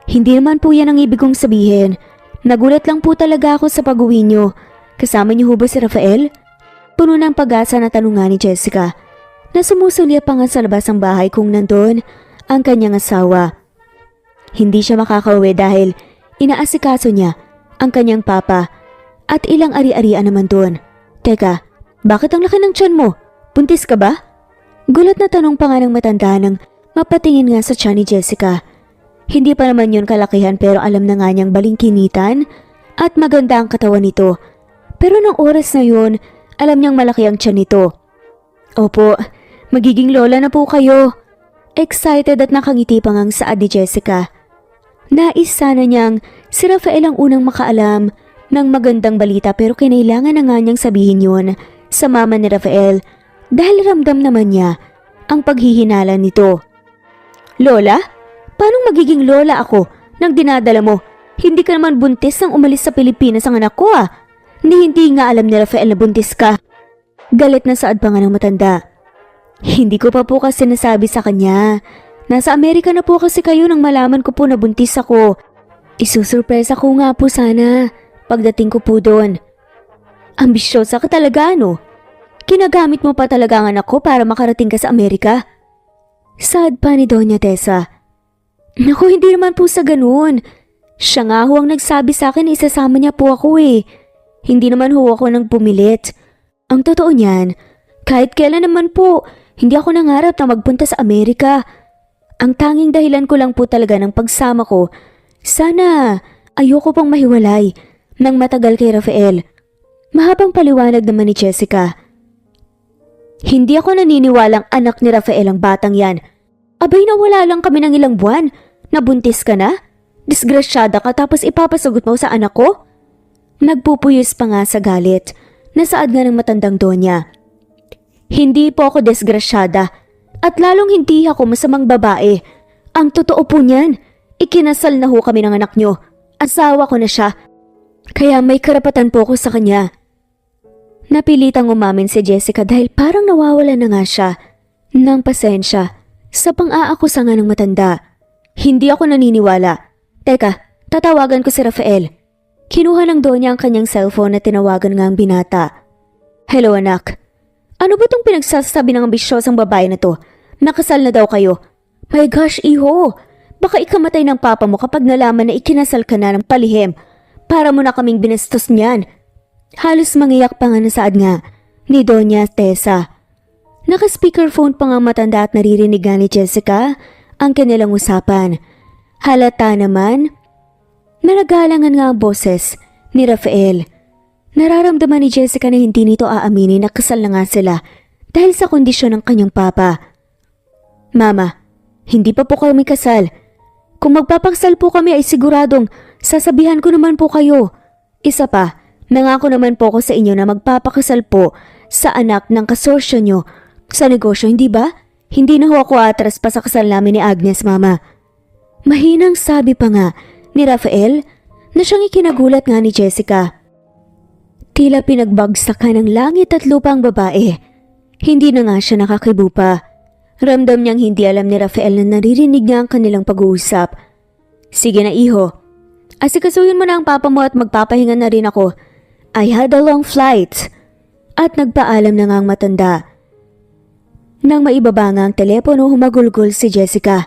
Hindi naman po yan ang ibig kong sabihin. Nagulat lang po talaga ako sa pag-uwi niyo. Kasama niyo ho ba si Rafael? Puno ng pag-asa na tanong nga ni Jessica na sumusulya pa nga sa labas ng bahay kung nandun ang kanyang asawa. Hindi siya makakauwi dahil inaasikaso niya ang kanyang papa at ilang ari-arian naman doon. Teka, bakit ang laki ng tiyan mo? Buntis ka ba? Gulat na tanong pa nga ng matanda nang mapatingin nga sa tiyan ni Jessica. Hindi pa naman yun kalakihan pero alam na nga niyang balingkinitan at maganda ang katawan nito. Pero nang oras na yun, alam niyang malaki ang tiyan nito. Opo, magiging lola na po kayo. Excited at nakangiti pa ngang saad ni Jessica. Nais sana niyang si Rafael ang unang makaalam ng magandang balita pero kinailangan na nga niyang sabihin yun sa mama ni Rafael dahil ramdam naman niya ang paghihinala nito. Lola? Paano magiging lola ako nang dinadala mo? Hindi ka naman buntis nang umalis sa Pilipinas ang anak ko ah. Hindi nga alam ni Rafael na buntis ka. Galit na saad pa nga ng matanda. Hindi ko pa po kasi nasabi sa kanya. Nasa Amerika na po kasi kayo nang malaman ko po na buntis ako. Isusurpresa ko nga po sana pagdating ko po doon. Ambisyosa ka talaga no? Kinagamit mo pa talaga ang anak ko para makarating ka sa Amerika? Saad pa ni Doña Tessa. Naku, hindi naman po sa ganun. Siya nga ho ang nagsabi sa akin na isasama niya po ako eh. Hindi naman ho ako nang pumilit. Ang totoo niyan, kahit kailan naman po, hindi ako nangarap na magpunta sa Amerika. Ang tanging dahilan ko lang po talaga ng pagsama ko, sana ayoko pang mahiwalay ng matagal kay Rafael. Mahabang paliwanag naman ni Jessica. Hindi ako naniniwalang anak ni Rafael ang batang yan. Abay nawala lang kami ng ilang buwan. Nabuntis ka na? Disgrasyada ka tapos ipapasagot mo sa anak ko? Nagpupuyos pa nga sa galit. Nasaad nga ng matandang Donya. Hindi po ako disgrasyada at lalong hindi ako masamang babae. Ang totoo po niyan, ikinasal na ho kami ng anak nyo. Asawa ko na siya. Kaya may karapatan po ako sa kanya. Napilitang umamin si Jessica dahil parang nawawala na nga siya ng pasensya sa pang-aakusa nga ng matanda. Hindi ako naniniwala. Teka, tatawagan ko si Rafael. Kinuha ng Donya ang kanyang cellphone at tinawagan nga ang binata. Hello anak. Ano ba tong pinagsasabi ng ambisyosang babae na to? Nakasal na daw kayo. My gosh, iho. Baka ikamatay ng papa mo kapag nalaman na ikinasal ka na ng palihim. Para mo na kaming binastos niyan. Halos mangiyak pa nga nasaad nga ni Doña Tessa. Naka-speakerphone pa nga matanda at naririnig nga ni Jessica ang kanilang usapan. Halata naman na nagalangan nga ang boses ni Rafael. Nararamdaman ni Jessica na hindi nito aaminin na kasal na nga sila dahil sa kondisyon ng kanyang papa. Mama, hindi pa po kami kasal. Kung magpapaksal po kami ay siguradong sasabihan ko naman po kayo. Isa pa, nangako naman po ako sa inyo na magpapakasal po sa anak ng kasorsyo nyo sa negosyo, hindi ba? Hindi na ho ako atras pa sa kasal namin ni Agnes, Mama. Mahinang sabi pa nga ni Rafael na siyang ikinagulat nga ni Jessica. Tila pinagbagsakan ng langit at lupa ang babae. Hindi na nga siya nakakibo pa. Ramdam niyang hindi alam ni Rafael na naririnig niya ang kanilang pag-uusap. Sige na iho, asikasuhin mo na ang papa mo at magpapahinga na rin ako. I had a long flight. At nagpaalam na nga ang matanda. Nang maibaba nga ang telepono, humagulgol si Jessica.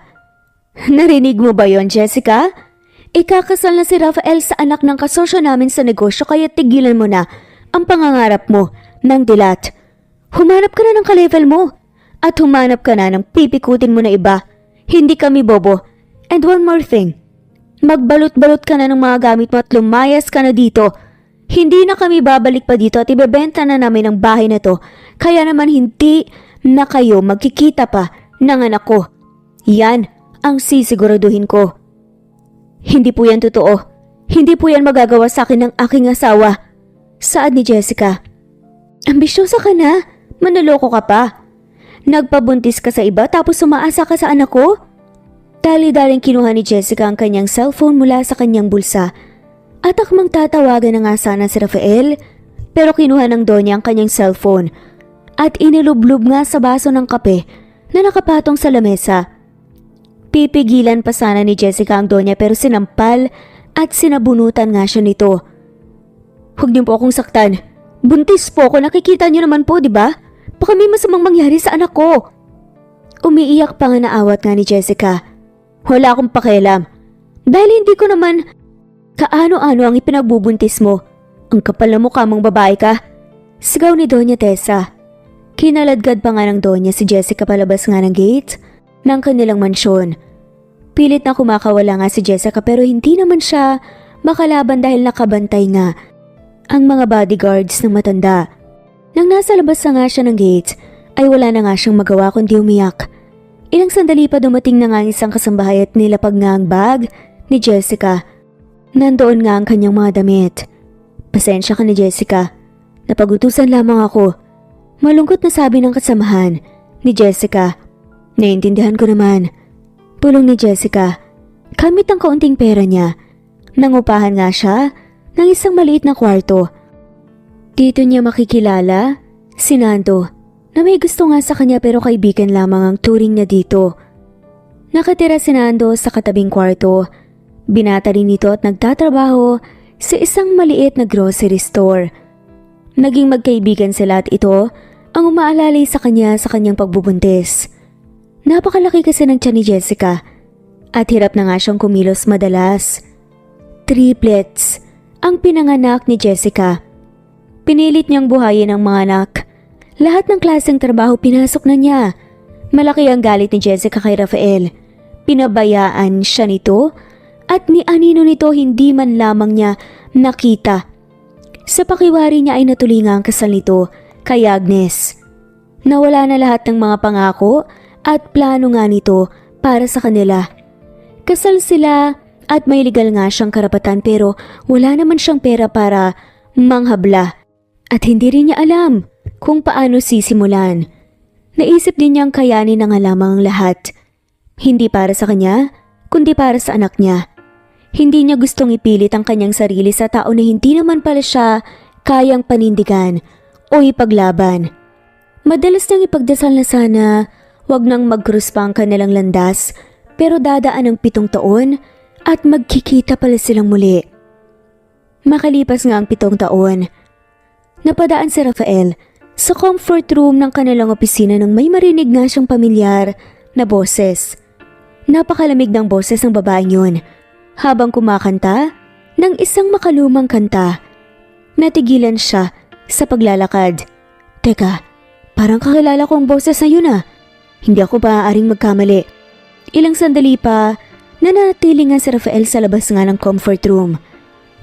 Narinig mo ba yon, Jessica? Ikakasal na si Rafael sa anak ng kasosyo namin sa negosyo kaya tigilan mo na ang pangangarap mo ng dilat. Humanap ka na ng ka-level mo at humanap ka na ng pipikutin mo na iba. Hindi kami bobo. And one more thing, magbalot-balot ka na ng mga gamit mo at lumayas ka na dito. Hindi na kami babalik pa dito at ibebenta na namin ang bahay na to. Kaya naman hindi na kayo magkikita pa ng anak ko. Yan ang sisiguraduhin ko. Hindi po yan totoo. Hindi po yan magagawa sa akin ng aking asawa. Saad ni Jessica. Ambisyosa ka na. Manaloko ka pa. Nagpabuntis ka sa iba tapos umaasa ka sa anak ko? Dali-daling kinuha ni Jessica ang kanyang cellphone mula sa kanyang bulsa. At akmang tatawagan na nga sana si Rafael. Pero kinuha ng Donya ang kanyang cellphone. At inilublob nga sa baso ng kape na nakapatong sa lamesa. Pipigilan pa sana ni Jessica ang Donya pero sinampal at sinabunutan nga siya nito. Huwag niyo po akong saktan. Buntis po ako, nakikita niyo naman po, di ba? Baka may masamang mangyari sa anak ko. Umiiyak pa nga naawat nga ni Jessica. Wala akong pakialam. Dahil hindi ko naman kaano-ano ang ipinagbubuntis mo. Ang kapal na mukha mong babae ka. Sigaw ni Doña Tessa. Kinaladkad pa nga ng Donya si Jessica palabas nga ng gate ng kanilang mansyon. Pilit na kumakawala nga si Jessica pero hindi naman siya makalaban dahil nakabantay nga ang mga bodyguards ng matanda. Nang nasa labas na nga siya ng gate ay wala na nga siyang magawa kundi umiyak. Ilang sandali pa dumating na nga ang isang kasambahay at nilapag nga ang bag ni Jessica. Nandoon nga ang kanyang mga damit. Pasensya ka na Jessica, napagutusan lamang ako. Malungkot na sabi ng kasamahan ni Jessica. Naiintindihan ko naman. Pulong ni Jessica. Kamit ang kaunting pera niya. Nangupahan nga siya ng isang maliit na kwarto. Dito niya makikilala si Nando na may gusto nga sa kanya pero kaibigan lamang ang turing niya dito. Nakatira si Nando sa katabing kwarto. Binata rin nito at nagtatrabaho sa isang maliit na grocery store. Naging magkaibigan sila at ito ang umaalalay sa kanya sa kanyang pagbubuntis. Napakalaki kasi ng tiyan ni Jessica at hirap na nga siyang kumilos madalas. Triplets ang pinanganak ni Jessica. Pinilit niyang buhayin ang mga anak. Lahat ng klaseng trabaho pinasok na niya. Malaki ang galit ni Jessica kay Rafael. Pinabayaan siya nito at ni anino nito hindi man lamang niya nakita. Sa pakiwari niya ay natulinga ang kasal nito kay Agnes. Nawala na lahat ng mga pangako at plano nga nito para sa kanila. Kasal sila at may legal nga siyang karapatan pero wala naman siyang pera para manghabla. At hindi rin niya alam kung paano sisimulan. Naisip din niyang kayanin na nga lamang ang lahat. Hindi para sa kanya, kundi para sa anak niya. Hindi niya gustong ipilit ang kanyang sarili sa tao na hindi naman pala siya kayang panindigan o ipaglaban. Madalas niyang ipagdasal na sana wag nang mag-cruise pa ang kanilang landas pero dadaan ang 7 taon at magkikita pala silang muli. Makalipas nga ang 7 taon, napadaan si Rafael sa comfort room ng kanilang opisina nang may marinig nga siyang pamilyar na boses. Napakalamig ng boses ng babaeng yun habang kumakanta ng isang makalumang kanta. Natigilan siya sa paglalakad. Teka, parang kakilala ko ang boses na yun ah. Hindi ako maaaring magkamali. Ilang sandali pa, nanatili nga si Rafael sa labas nga ng comfort room.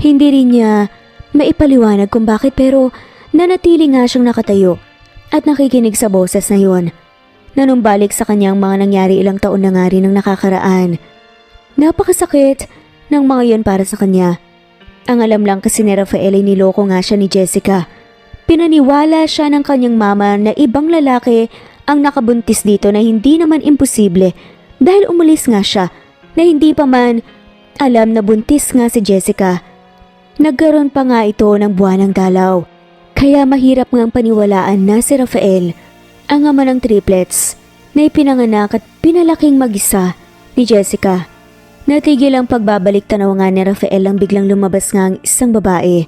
Hindi rin niya maipaliwanag kung bakit pero nanatili nga siyang nakatayo at nakikinig sa boses na yun. Nanumbalik sa kanyang mga nangyari ilang taon na nga rin ang nakakaraan. Napakasakit ng mga yun para sa kanya. Ang alam lang kasi ni Rafael ay niloko nga siya ni Jessica. Pinaniwala siya ng kanyang mama na ibang lalaki ang nakabuntis dito na hindi naman imposible dahil umalis nga siya na hindi pa man alam na buntis nga si Jessica. Nagkaroon pa nga ito ng buwanang dalaw. Kaya mahirap ngang paniwalaan na si Rafael, ang ama ng triplets, na ipinanganak at pinalaking mag-isa ni Jessica. Natigil ang pagbabalik tanaw nga ni Rafael ang biglang lumabas nga ang isang babae.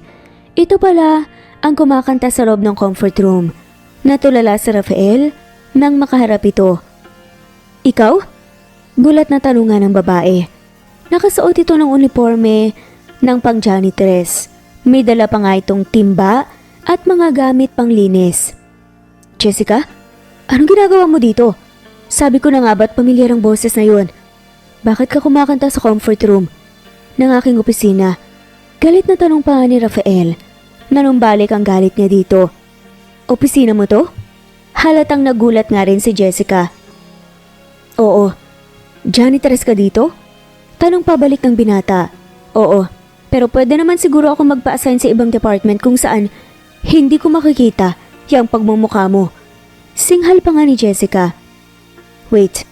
Ito pala ang kumakanta sa loob ng comfort room. Natulala si Rafael nang makaharap ito. Ikaw? Gulat na tanungan ng babae. Nakasuot ito ng uniforme ng pang-janitress. May dala pa nga itong timba at mga gamit pang linis. Jessica, anong ginagawa mo dito? Sabi ko na nga ba't pamilyar ang boses na yun? Bakit ka kumakanta sa comfort room ng aking opisina? Galit na tanong pa ni Rafael. Nanumbalik ang galit niya dito. Opisina mo to? Halatang nagulat nga rin si Jessica. Oo. Janitress ka dito? Tanong pabalik ng binata. Oo. Pero pwede naman siguro ako magpa-assign sa ibang department kung saan hindi ko makikita yung pagmumukha mo. Singhal pa nga ni Jessica. Wait,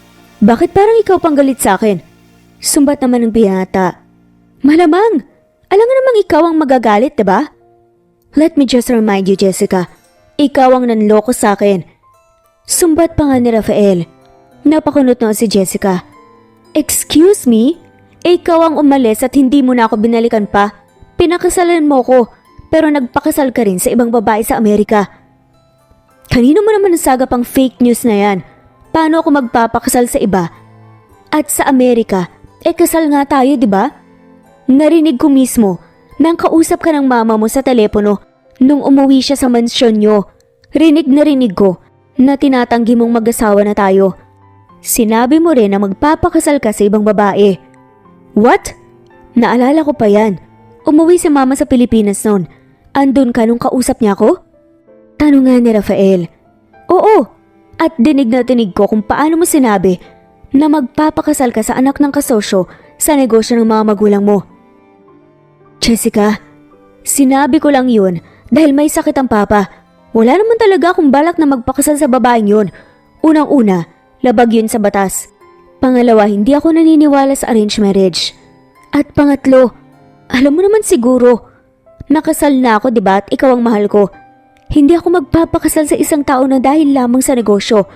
bakit parang ikaw pang galit sa akin? Sumbat naman ng binata. Malamang! Alam nga namang ikaw ang magagalit, diba? Let me just remind you, Jessica. Ikaw ang nanloko sa akin. Sumbat pa nga ni Rafael. Napakunot na si Jessica. Excuse me? Ikaw ang umalis at hindi mo na ako binalikan pa. Pinakasalan mo ko, pero nagpakasal ka rin sa ibang babae sa Amerika. Kanino mo naman nasaga pang fake news na yan? Paano ako magpapakasal sa iba? At sa Amerika, kasal nga tayo, di ba? Narinig ko mismo nang kausap ka ng mama mo sa telepono nung umuwi siya sa mansyon nyo. Rinig na rinig ko na tinatanggi mong mag-asawa na tayo. Sinabi mo rin na magpapakasal ka sa ibang babae. What? Naalala ko pa yan. Umuwi si mama sa Pilipinas noon. Andun ka nung kausap niya ako? Tanong nga ni Rafael. Oo. At dinig na dinig ko kung paano mo sinabi na magpapakasal ka sa anak ng kasosyo sa negosyo ng mga magulang mo. Jessica, sinabi ko lang yun dahil may sakit ang papa. Wala naman talaga akong balak na magpakasal sa babaeng yun. Unang-una, labag yun sa batas. Pangalawa, hindi ako naniniwala sa arranged marriage. At pangatlo, alam mo naman siguro, nakasal na ako, diba? At ikaw ang mahal ko. Hindi ako magpapakasal sa isang tao na dahil lamang sa negosyo.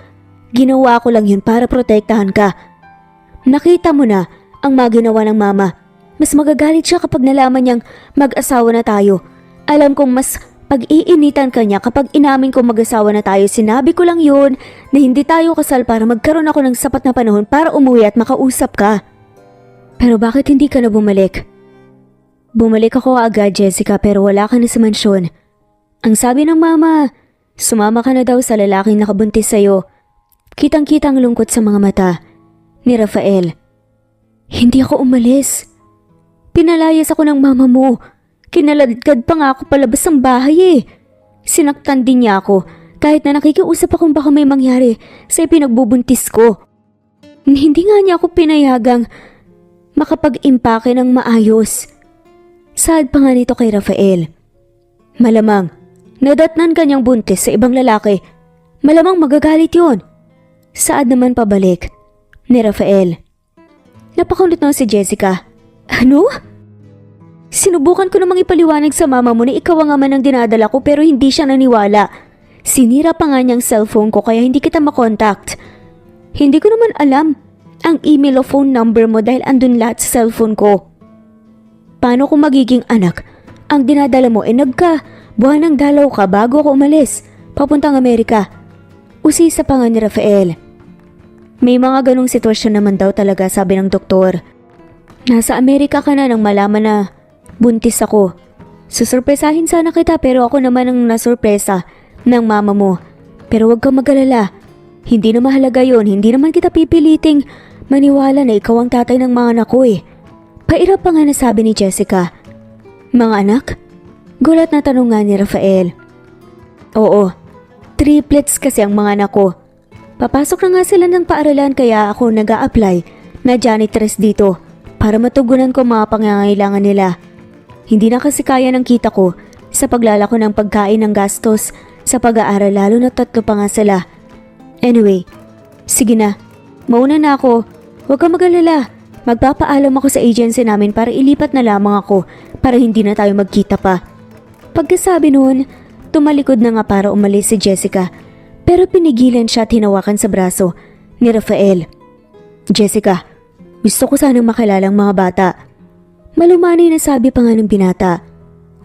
Ginawa ko lang yun para protektahan ka. Nakita mo na ang mga ginawa ng mama. Mas magagalit siya kapag nalaman niyang mag-asawa na tayo. Alam kong mas pag-iinitan ka niya kapag inamin kong mag-asawa na tayo. Sinabi ko lang yun na hindi tayo kasal para magkaroon ako ng sapat na panahon para umuwi at makausap ka. Pero bakit hindi ka na bumalik? Bumalik ako agad, Jessica, pero wala ka na sa mansyon. Ang sabi ng mama, sumama ka na daw sa lalaking nakabuntis sa'yo. Kitang-kita ang lungkot sa mga mata ni Rafael. Hindi ako umalis. Pinalayas ako ng mama mo. Kinaladkad pa nga ako palabas ng bahay eh. Sinaktan din niya ako kahit na nakikiusap akong baka may mangyari sa pinagbubuntis ko. Hindi nga niya ako pinayagang makapag-impake ng maayos. Saad pa nga nito kay Rafael. Malamang, nadatnan kanyang buntis sa ibang lalaki. Malamang magagalit yun. Saad naman pabalik ni Rafael. Napakulit na si Jessica. Ano? Sinubukan ko namang ipaliwanag sa mama mo na ikaw ang ama ng dinadala ko pero hindi siya naniwala. Sinira pa nga niyang cellphone ko kaya hindi kita makontakt. Hindi ko naman alam ang email o phone number mo dahil andun lahat sa cellphone ko. Paano kung magiging anak ang dinadala mo buwan ng dalaw ka bago ako umalis papuntang Amerika? Usisa pa nga ni Rafael. May mga ganong sitwasyon naman daw talaga, sabi ng doktor. Nasa Amerika ka na nang malaman na buntis ako. Susurpresahin sana kita pero ako naman ang nasurpresa ng mama mo. Pero wag kang mag-alala. Hindi na mahalaga yon. Hindi naman kita pipiliting maniwala na ikaw ang tatay ng mga anak ko eh. Pairap pa nga nasabi ni Jessica. Mga anak? Gulat na tanong nga ni Rafael. Oo, triplets kasi ang mga anak ko. Papasok na nga sila ng paaralan kaya ako nag-a-apply na janitress dito para matugunan ko mga pangangailangan nila. Hindi na kasi kaya ng kita ko sa paglalako ng pagkain ng gastos sa pag-aaral lalo na 3 pa nga sila. Anyway, sige na, mauna na ako. Huwag kang mag-alala. Magpapaalam ako sa agency namin para ilipat na lamang ako para hindi na tayo magkita pa. Pagkasabi noon, tumalikod na nga para umalis si Jessica. Pero pinigilan siya at hinawakan sa braso ni Rafael. Jessica, gusto ko sanang makilala ang mga bata. Malumanay na sabi pa nga ng binata.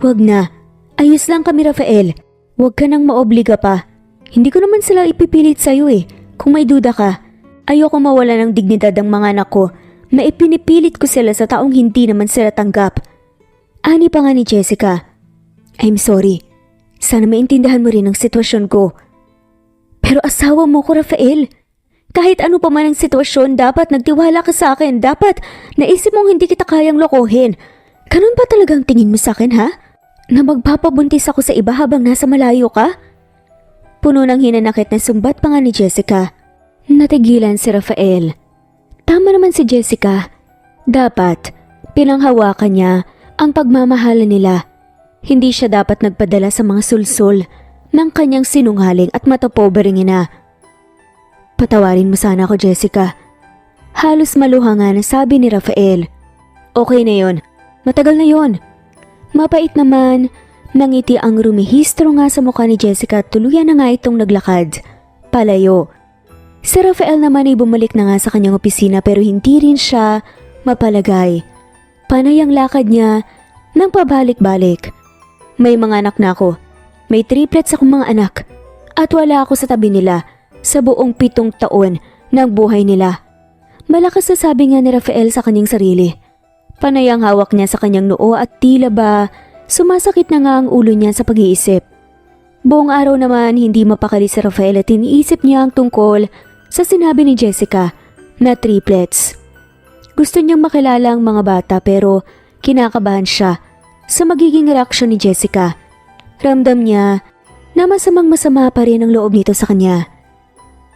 Huwag na, ayos lang kami Rafael. Huwag ka nang maobliga pa. Hindi ko naman sila ipipilit sa'yo eh. Kung may duda ka, ayoko mawala ng dignidad ang mga anak ko na ipinipilit ko sila sa taong hindi naman sila tanggap. Ani pa nga ni Jessica. I'm sorry. Sana maintindihan mo rin ang sitwasyon ko. Pero asawa mo ko, Rafael. Kahit ano pa man ang sitwasyon, dapat nagtiwala ka sa akin. Dapat naisip mong hindi kita kayang lokohin. Ganun ba talagang tingin mo sa akin, ha? Na magpapabuntis ako sa iba habang nasa malayo ka? Puno ng hinanakit na sumbat pa nga ni Jessica. Natigilan si Rafael. Tama naman si Jessica. Dapat pinanghawakan niya ang pagmamahalan nila. Hindi siya dapat nagpadala sa mga sulsul ng kanyang sinungaling at matapobering ina. Patawarin mo sana ako, Jessica. Halos maluha nga na sabi ni Rafael. Okay na yon. Matagal na yon. Mapait naman, nangiti ang rumihistro nga sa mukha ni Jessica at tuluyan na nga itong naglakad. Palayo. Si Rafael naman ay bumalik na nga sa kanyang opisina pero hindi rin siya mapalagay. Panay ang lakad niya nang pabalik-balik. May mga anak na ako. May triplets akong mga anak. At wala ako sa tabi nila sa buong 7 taon ng buhay nila. Malakas na sabi nga ni Rafael sa kanyang sarili. Panay ang hawak niya sa kanyang noo at tila ba sumasakit na nga ang ulo niya sa pag-iisip. Buong araw naman hindi mapakali si Rafael at iniisip niya ang tungkol sa sinabi ni Jessica na triplets. Gusto niyang makilala ang mga bata pero kinakabahan siya sa magiging reaksyon ni Jessica. Ramdam niya na masama pa rin ang loob nito sa kanya.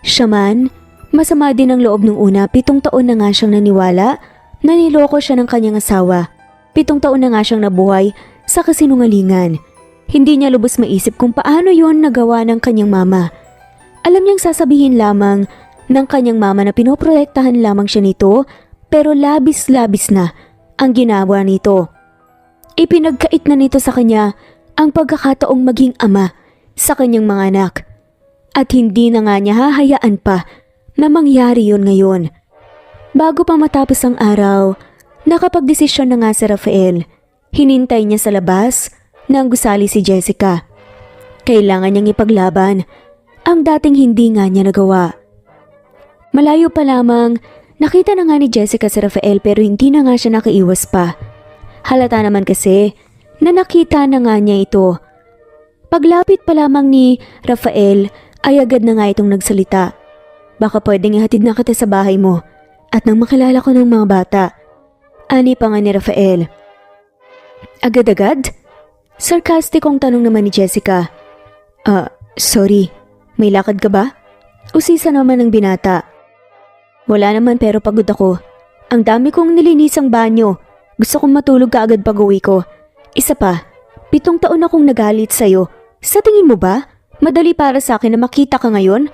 Siya man, masama din ang loob nung una. 7 taon na nga siyang naniwala na niloko siya ng kanyang asawa. 7 taon na nga siyang nabuhay sa kasinungalingan. Hindi niya lubos maisip kung paano yon nagawa ng kanyang mama. Alam niyang sasabihin lamang ng kanyang mama na pinoprotektahan lamang siya nito, pero labis-labis na ang ginawa nito. Ipinagkait na nito sa kanya ang pagkakataong maging ama sa kanyang mga anak. At hindi na nga niya hahayaan pa na mangyari yun ngayon. Bago pa matapos ang araw, nakapagdesisyon na nga si Rafael. Hinintay niya sa labas nang gusali si Jessica. Kailangan niyang ipaglaban ang dating hindi nga niya nagawa. Malayo pa lamang, nakita na nga ni Jessica si Rafael pero hindi na nga siya nakaiwas pa. Halata naman kasi na nakita na nga niya ito. Paglapit pa lamang ni Rafael ay agad na nga itong nagsalita. Baka pwedeng ihatid na kita sa bahay mo at nang makilala ko ng mga bata. Ani pa nga ni Rafael. Agad-agad? Sarkastikong tanong naman ni Jessica. Sorry. May lakad ka ba? Usisa naman ng binata. Wala naman pero pagod ako. Ang dami kong nilinisang banyo. Gusto kong matulog kaagad pag uwi ko. Isa pa, 7 taon akong nagalit sa'yo. Sa tingin mo ba, madali para sa akin na makita ka ngayon?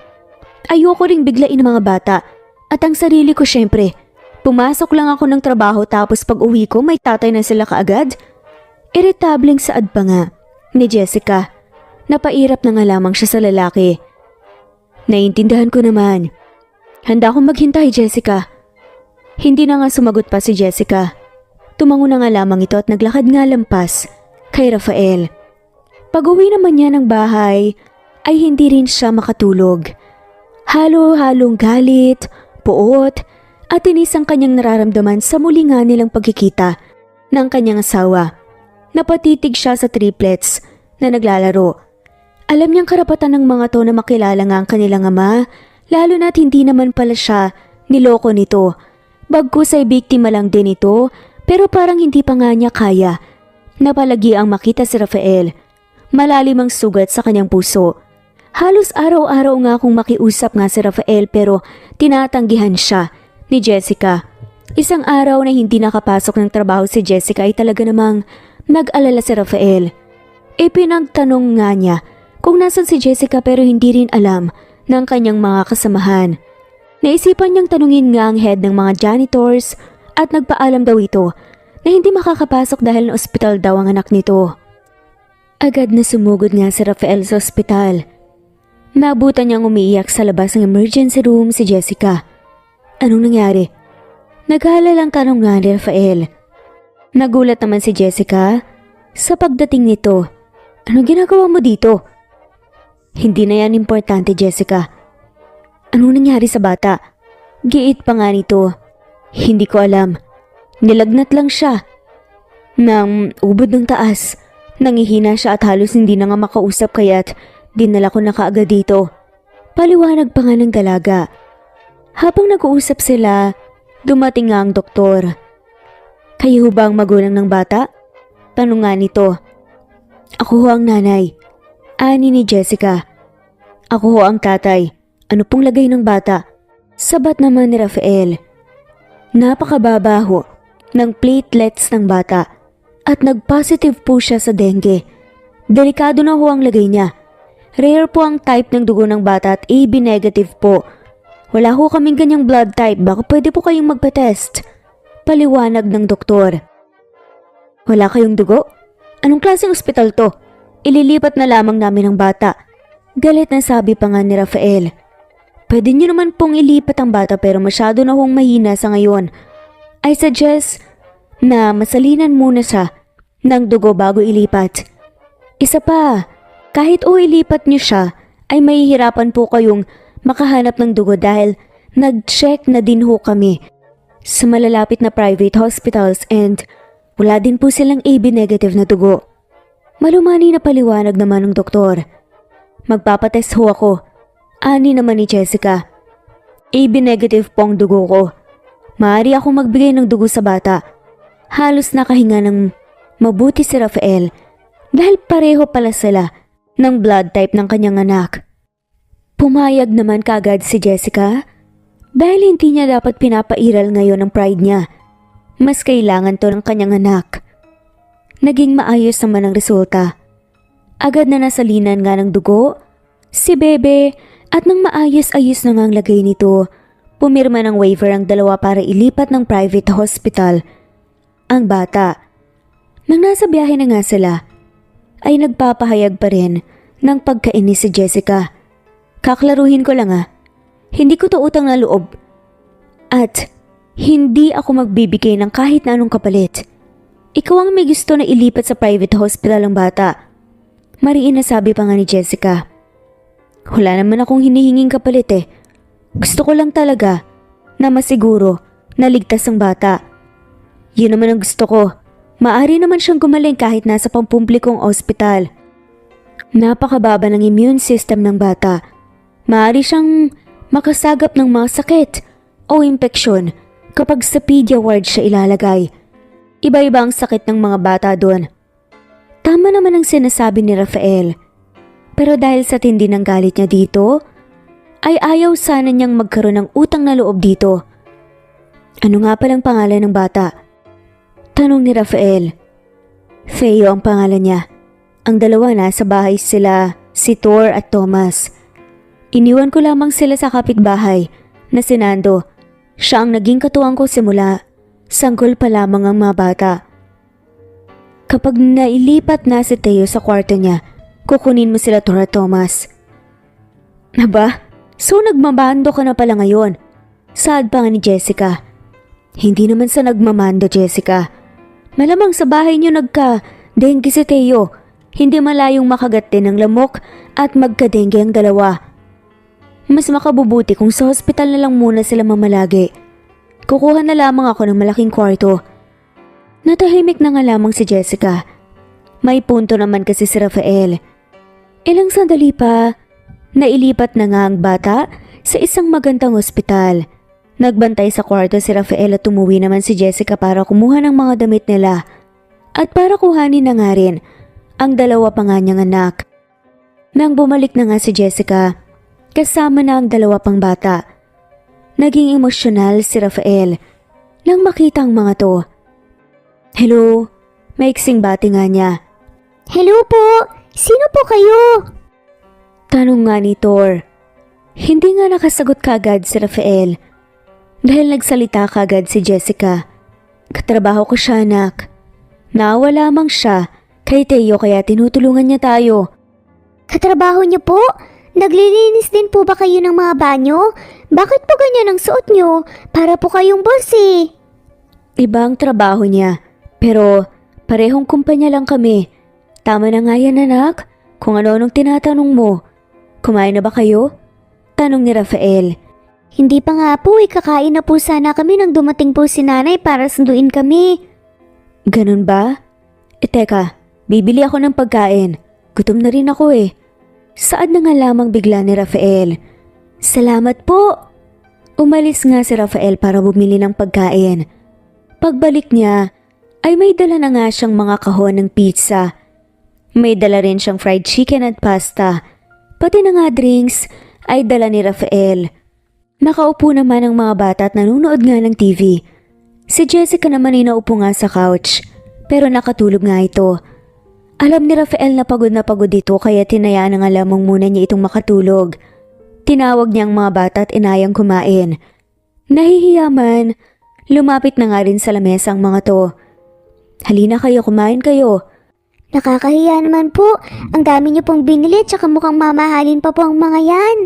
Ayoko ring biglain ng mga bata. At ang sarili ko syempre. Pumasok lang ako ng trabaho tapos pag uwi ko may tatay na sila kaagad. Iritableng saad pa nga ni Jessica. Napairap na nga lamang siya sa lalaki. Naiintindihan ko naman. Handa akong maghintay, Jessica. Hindi na nga sumagot pa si Jessica. Tumango na nga lamang ito at naglakad nga lampas kay Rafael. Pag-uwi naman niya ng bahay ay hindi rin siya makatulog. Halo-halong galit, puot at inis ang kanyang nararamdaman sa muli nga nilang pagkikita ng kanyang asawa. Napatitig siya sa triplets na naglalaro. Alam niyang karapatan ng mga to na makilala nga ang kanilang ama, lalo na't hindi naman pala siya niloko nito. Bagkus ay biktima lang din ito, pero parang hindi pa nga niya kaya. Napalagi ang makita si Rafael. Malalim ang sugat sa kanyang puso. Halos araw-araw nga akong makiusap nga si Rafael pero tinatanggihan siya ni Jessica. Isang araw na hindi nakapasok ng trabaho si Jessica ay talaga namang nag-alala si Rafael. Pinagtanong nga niya kung nasan si Jessica pero hindi rin alam ng kanyang mga kasamahan. Naisipan niyang tanungin nga ang head ng mga janitors at nagpaalam daw ito na hindi makakapasok dahil na ospital daw ang anak nito. Agad na sumugod nga si Rafael sa ospital. Nabutan niyang umiiyak sa labas ng emergency room si Jessica. Anong nangyari? Nag-aalalang tanong nga ni Rafael. Nagulat naman si Jessica sa pagdating nito. Anong ginagawa mo dito? Hindi na yan importante, Jessica. Anong nangyari sa bata? Giit pa nga nito. Hindi ko alam. Nilagnat lang siya. Nang ubod ng taas. Nangihina siya at halos hindi na nga makausap kaya't dinala ko na kaagad dito. Paliwanag pa nga ng dalaga. Habang nag-uusap sila, dumating nga ang doktor. Kayo ba ang magulang ng bata? Tanong nga nito. Ako ho ang nanay. Ani ni Jessica. Ako ho ang tatay. Ano pong lagay ng bata? Sabat naman ni Rafael. Napakababa ho ng platelets ng bata at nag-positive po siya sa dengue. Delikado na ho ang lagay niya. Rare po ang type ng dugo ng bata at AB negative po. Wala ho kaming ganyang blood type. Baka pwede po kayong magpa-test. Paliwanag ng doktor. Wala kayong dugo? Anong klaseng ospital to? Ililipat na lamang namin ang bata. Galit na sabi pa nga ni Rafael. Pwede niyo naman pong ilipat ang bata pero masyado na hong mahina sa ngayon. I suggest na masalinan muna siya ng dugo bago ilipat. Isa pa, kahit ilipat niyo siya ay mahihirapan po kayong makahanap ng dugo dahil nag-check na din ho kami sa malalapit na private hospitals and wala din po silang AB negative na dugo. Malumani na paliwanag naman ng doktor. Magpapatest ho ako. Ani naman ni Jessica. AB negative po ang dugo ko. Maaari akong magbigay ng dugo sa bata. Halos nakahinga ng mabuti si Rafael dahil pareho pala sila ng blood type ng kanyang anak. Pumayag naman kaagad si Jessica dahil hindi niya dapat pinapairal ngayon ang pride niya. Mas kailangan to ng kanyang anak. Naging maayos naman ang resulta. Agad na nasalinan nga ng dugo si Bebe at nang maayos-ayos na ngang lagay nito, pumirma ng waiver ang dalawa para ilipat ng private hospital ang bata. Nang nasa biyahe na nga sila, ay nagpapahayag pa rin ng pagkainis si Jessica. Kaklaruhin ko lang hindi ko to utang na loob. At hindi ako magbibigay ng kahit na anong kapalit. Ikaw ang may gusto na ilipat sa private hospital ang bata. Mariin na sabi pa nga ni Jessica. Wala naman akong hinihinging kapalit Gusto ko lang talaga na masiguro na ligtas ang bata. Yun naman ang gusto ko. Maari naman siyang gumaling kahit nasa pampublikong ospital. Napakababa ng immune system ng bata. Maari siyang makasagap ng mga sakit o impeksyon kapag sa pedia ward siya ilalagay. Iba-iba ang sakit ng mga bata doon. Tama naman ang sinasabi ni Rafael. Pero dahil sa tindi ng galit niya dito, ay ayaw sana niyang magkaroon ng utang na loob dito. Ano nga palang pangalan ng bata? Tanong ni Rafael. Feo ang pangalan niya. Ang dalawa nasa bahay sila, si Thor at Thomas. Iniwan ko lamang sila sa kapitbahay na si Nando. Siya ang naging katuwang ko simula. Sanggol pa lamang ang mga bata. Kapag nailipat na si Teo sa kwarto niya, kukunin mo sila Thor at Thomas. Aba, so nagmamando ka na pala ngayon. Saad pa nga ni Jessica. Hindi naman sa nagmamando, Jessica. Malamang sa bahay niyo nagka-dengue si Teo. Hindi malayong makagat din ng lamok at magka-dengue ang dalawa. Mas makabubuti kung sa hospital na lang muna sila mamalagi. Kukuha na lamang ako ng malaking kwarto. Natahimik na nga lamang si Jessica. May punto naman kasi si Rafael. Ilang sandali pa, nailipat na nga ang bata sa isang magandang ospital. Nagbantay sa kwarto si Rafael at umuwi naman si Jessica para kumuha ng mga damit nila. At para kuhanin na nga rin ang dalawa pa nga niyang anak. Nang bumalik na nga si Jessica, kasama na ang dalawa pang bata. Naging emosyonal si Rafael nang makita ang mga to. Hello, maiksing bati nga niya. Hello po, sino po kayo? Tanong nga ni Thor. Hindi nga nakasagot kagad si Rafael dahil nagsalita kagad si Jessica. Katrabaho ko siya, anak. Naawa lamang siya kay Teo kaya tinutulungan niya tayo. Katrabaho niyo po? Naglilinis din po ba kayo ng mga banyo? Bakit po ganyan ang suot niyo? Para po kayong boss Iba ang trabaho niya, pero parehong kumpanya lang kami. Tama na nga yan, anak. Kung ano-anong tinatanong mo. Kumain na ba kayo? Tanong ni Rafael. Hindi pa nga po, kakain na po sana kami nang dumating po si nanay para sunduin kami. Ganun ba? Teka, bibili ako ng pagkain. Gutom na rin ako Saad na nga lamang bigla ni Rafael. Salamat po! Umalis nga si Rafael para bumili ng pagkain. Pagbalik niya, ay may dala na nga siyang mga kahon ng pizza. May dala rin siyang fried chicken at pasta. Pati na nga drinks ay dala ni Rafael. Nakaupo naman ang mga bata at nanonood nga ng TV. Si Jessica naman ay naupo nga sa couch, pero nakatulog nga ito. Alam ni Rafael na pagod dito kaya tinayaan na nga lamang muna niya itong makatulog. Tinawag niya ang mga bata at inayang kumain. Nahihiya man, lumapit na nga rin sa lamesa ang mga to. Halina kayo, kumain kayo. Nakakahiya naman po. Ang dami niyo pong binili tsaka mukhang mamahalin pa po ang mga yan.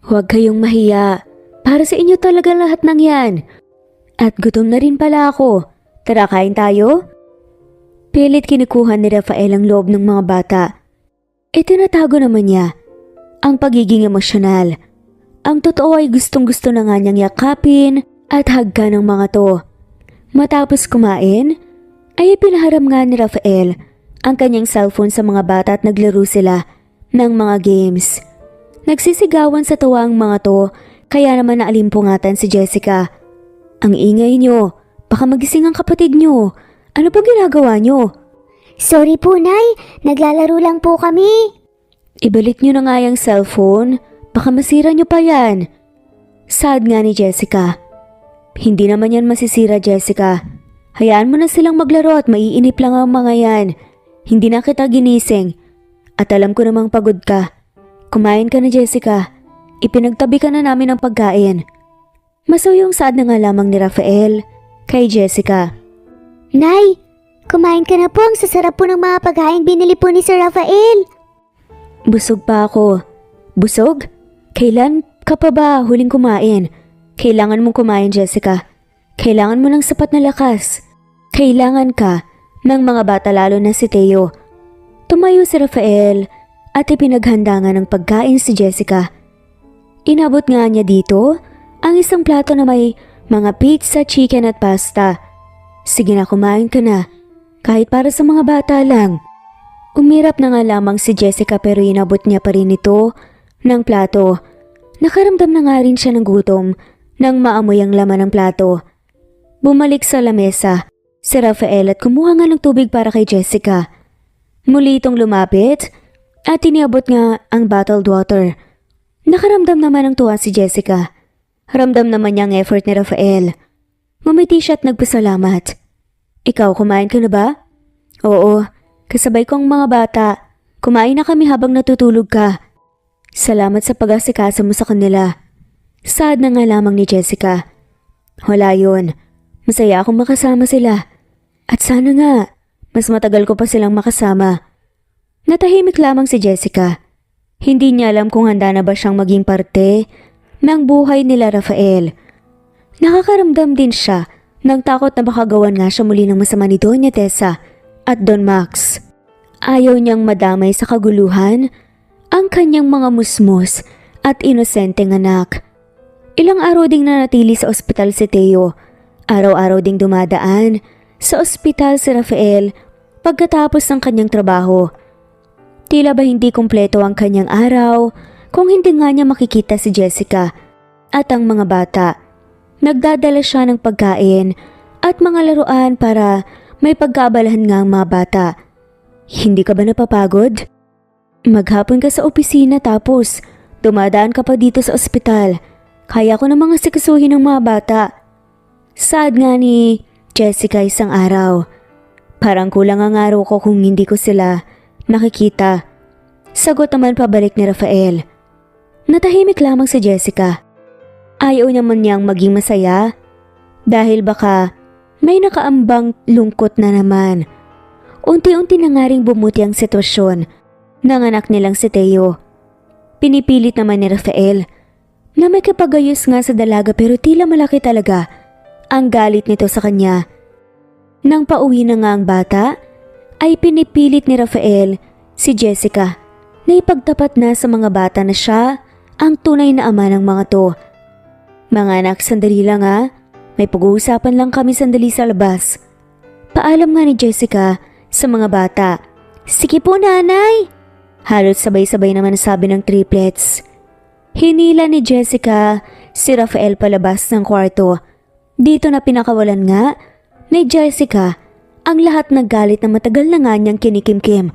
Huwag kayong mahiya. Para sa inyo talaga lahat ng yan. At gutom na rin pala ako. Tara, kain tayo? Pilit kinukuha ni Rafael ang loob ng mga bata. Itinatago naman niya ang pagiging emosyonal. Ang totoo ay gustong-gusto na nga niyang yakapin at hagkan ng mga to. Matapos kumain, ay pinaharam nga ni Rafael ang kanyang cellphone sa mga bata at naglaro sila ng mga games. Nagsisigawan sa tawa ang mga to, kaya naman naalimpungatan si Jessica. Ang ingay niyo, baka magising ang kapatid niyo. Ano ba ginagawa niyo? Sorry po, Nay. Naglalaro lang po kami. Ibalik niyo na nga yung cellphone. Baka masira niyo pa yan. Sad nga ni Jessica. Hindi naman yan masisira, Jessica. Hayaan mo na silang maglaro at maiinip lang ang mga yan. Hindi na kita ginising. At alam ko namang pagod ka. Kumain ka na, Jessica. Ipinagtabi ka na namin ng pagkain. Masuyong saad na nga lamang ni Rafael kay Jessica. Nay, kumain ka na po. Ang sasarap po ng mga pagkain binili po ni Sir Rafael. Busog pa ako. Busog? Kailan ka pa ba huling kumain? Kailangan mong kumain, Jessica. Kailangan mo ng sapat na lakas. Kailangan ka ng mga bata, lalo na si Theo. Tumayo si Rafael at ipinaghanda nga ng pagkain si Jessica. Inabot nga niya dito ang isang plato na may mga pizza, chicken at pasta. Sige na, kumain ka na. Kahit para sa mga bata lang. Umirap na nga lamang si Jessica pero inabot niya pa rin ito ng plato. Nakaramdam na nga rin siya ng gutom nang maamoy ang laman ng plato. Bumalik sa lamesa si Rafael at kumuha nga ng tubig para kay Jessica. Muli itong lumapit at iniabot nga ang bottled water. Nakaramdam naman ng tuwa si Jessica. Ramdam naman niya ang effort ni Rafael. Ngumiti siya at nagpasalamat. Ikaw, kumain ka na ba? Oo, kasabay kong mga bata. Kumain na kami habang natutulog ka. Salamat sa pag-asikasa mo sa kanila. Sad na nga lamang ni Jessica. Wala yun. Masaya akong makasama sila. At sana nga, mas matagal ko pa silang makasama. Natahimik lamang si Jessica. Hindi niya alam kung handa na ba siyang maging parte ng buhay nila Rafael. Nakakaramdam din siya ng takot na baka gawan nga siya muli ng masama ni Doña Tessa at Don Max. Ayaw niyang madamay sa kaguluhan ang kanyang mga musmus at inosenteng anak. Ilang araw ding nanatili sa ospital si Theo. Araw-araw ding dumadaan sa ospital si Rafael pagkatapos ng kanyang trabaho. Tila ba hindi kumpleto ang kanyang araw kung hindi nga niya makikita si Jessica at ang mga bata. Nagdadala siya ng pagkain at mga laruan para may pagkaabalahan nga ang mga bata. Hindi ka ba napapagod? Maghapon ka sa opisina tapos dumadaan ka pa dito sa ospital. Kaya ko namang asikasuhin ng mga bata. Sad nga ni Jessica isang araw. Parang kulang ang araw ko kung hindi ko sila nakikita. Sagot naman pabalik ni Rafael. Natahimik lamang si Jessica. Ayaw naman niyang maging masaya dahil baka may nakaambang lungkot na naman. Unti-unti na nga ring bumuti ang sitwasyon ng anak nilang si Theo. Pinipilit naman ni Rafael na may kapagayos nga sa dalaga pero tila malaki talaga ang galit nito sa kanya. Nang pauwi na nga ang bata, ay pinipilit ni Rafael si Jessica na ipagtapat na sa mga bata na siya ang tunay na ama ng mga to. Mga anak, sandali lang ha. May pag-uusapan lang kami sandali sa labas. Paalam nga ni Jessica sa mga bata. Sige po, nanay. Halos sabay-sabay naman sabi ng triplets. Hinila ni Jessica si Rafael palabas ng kwarto. Dito na pinakawalan nga ni Jessica ang lahat ng galit na matagal na nga niyang kinikimkim.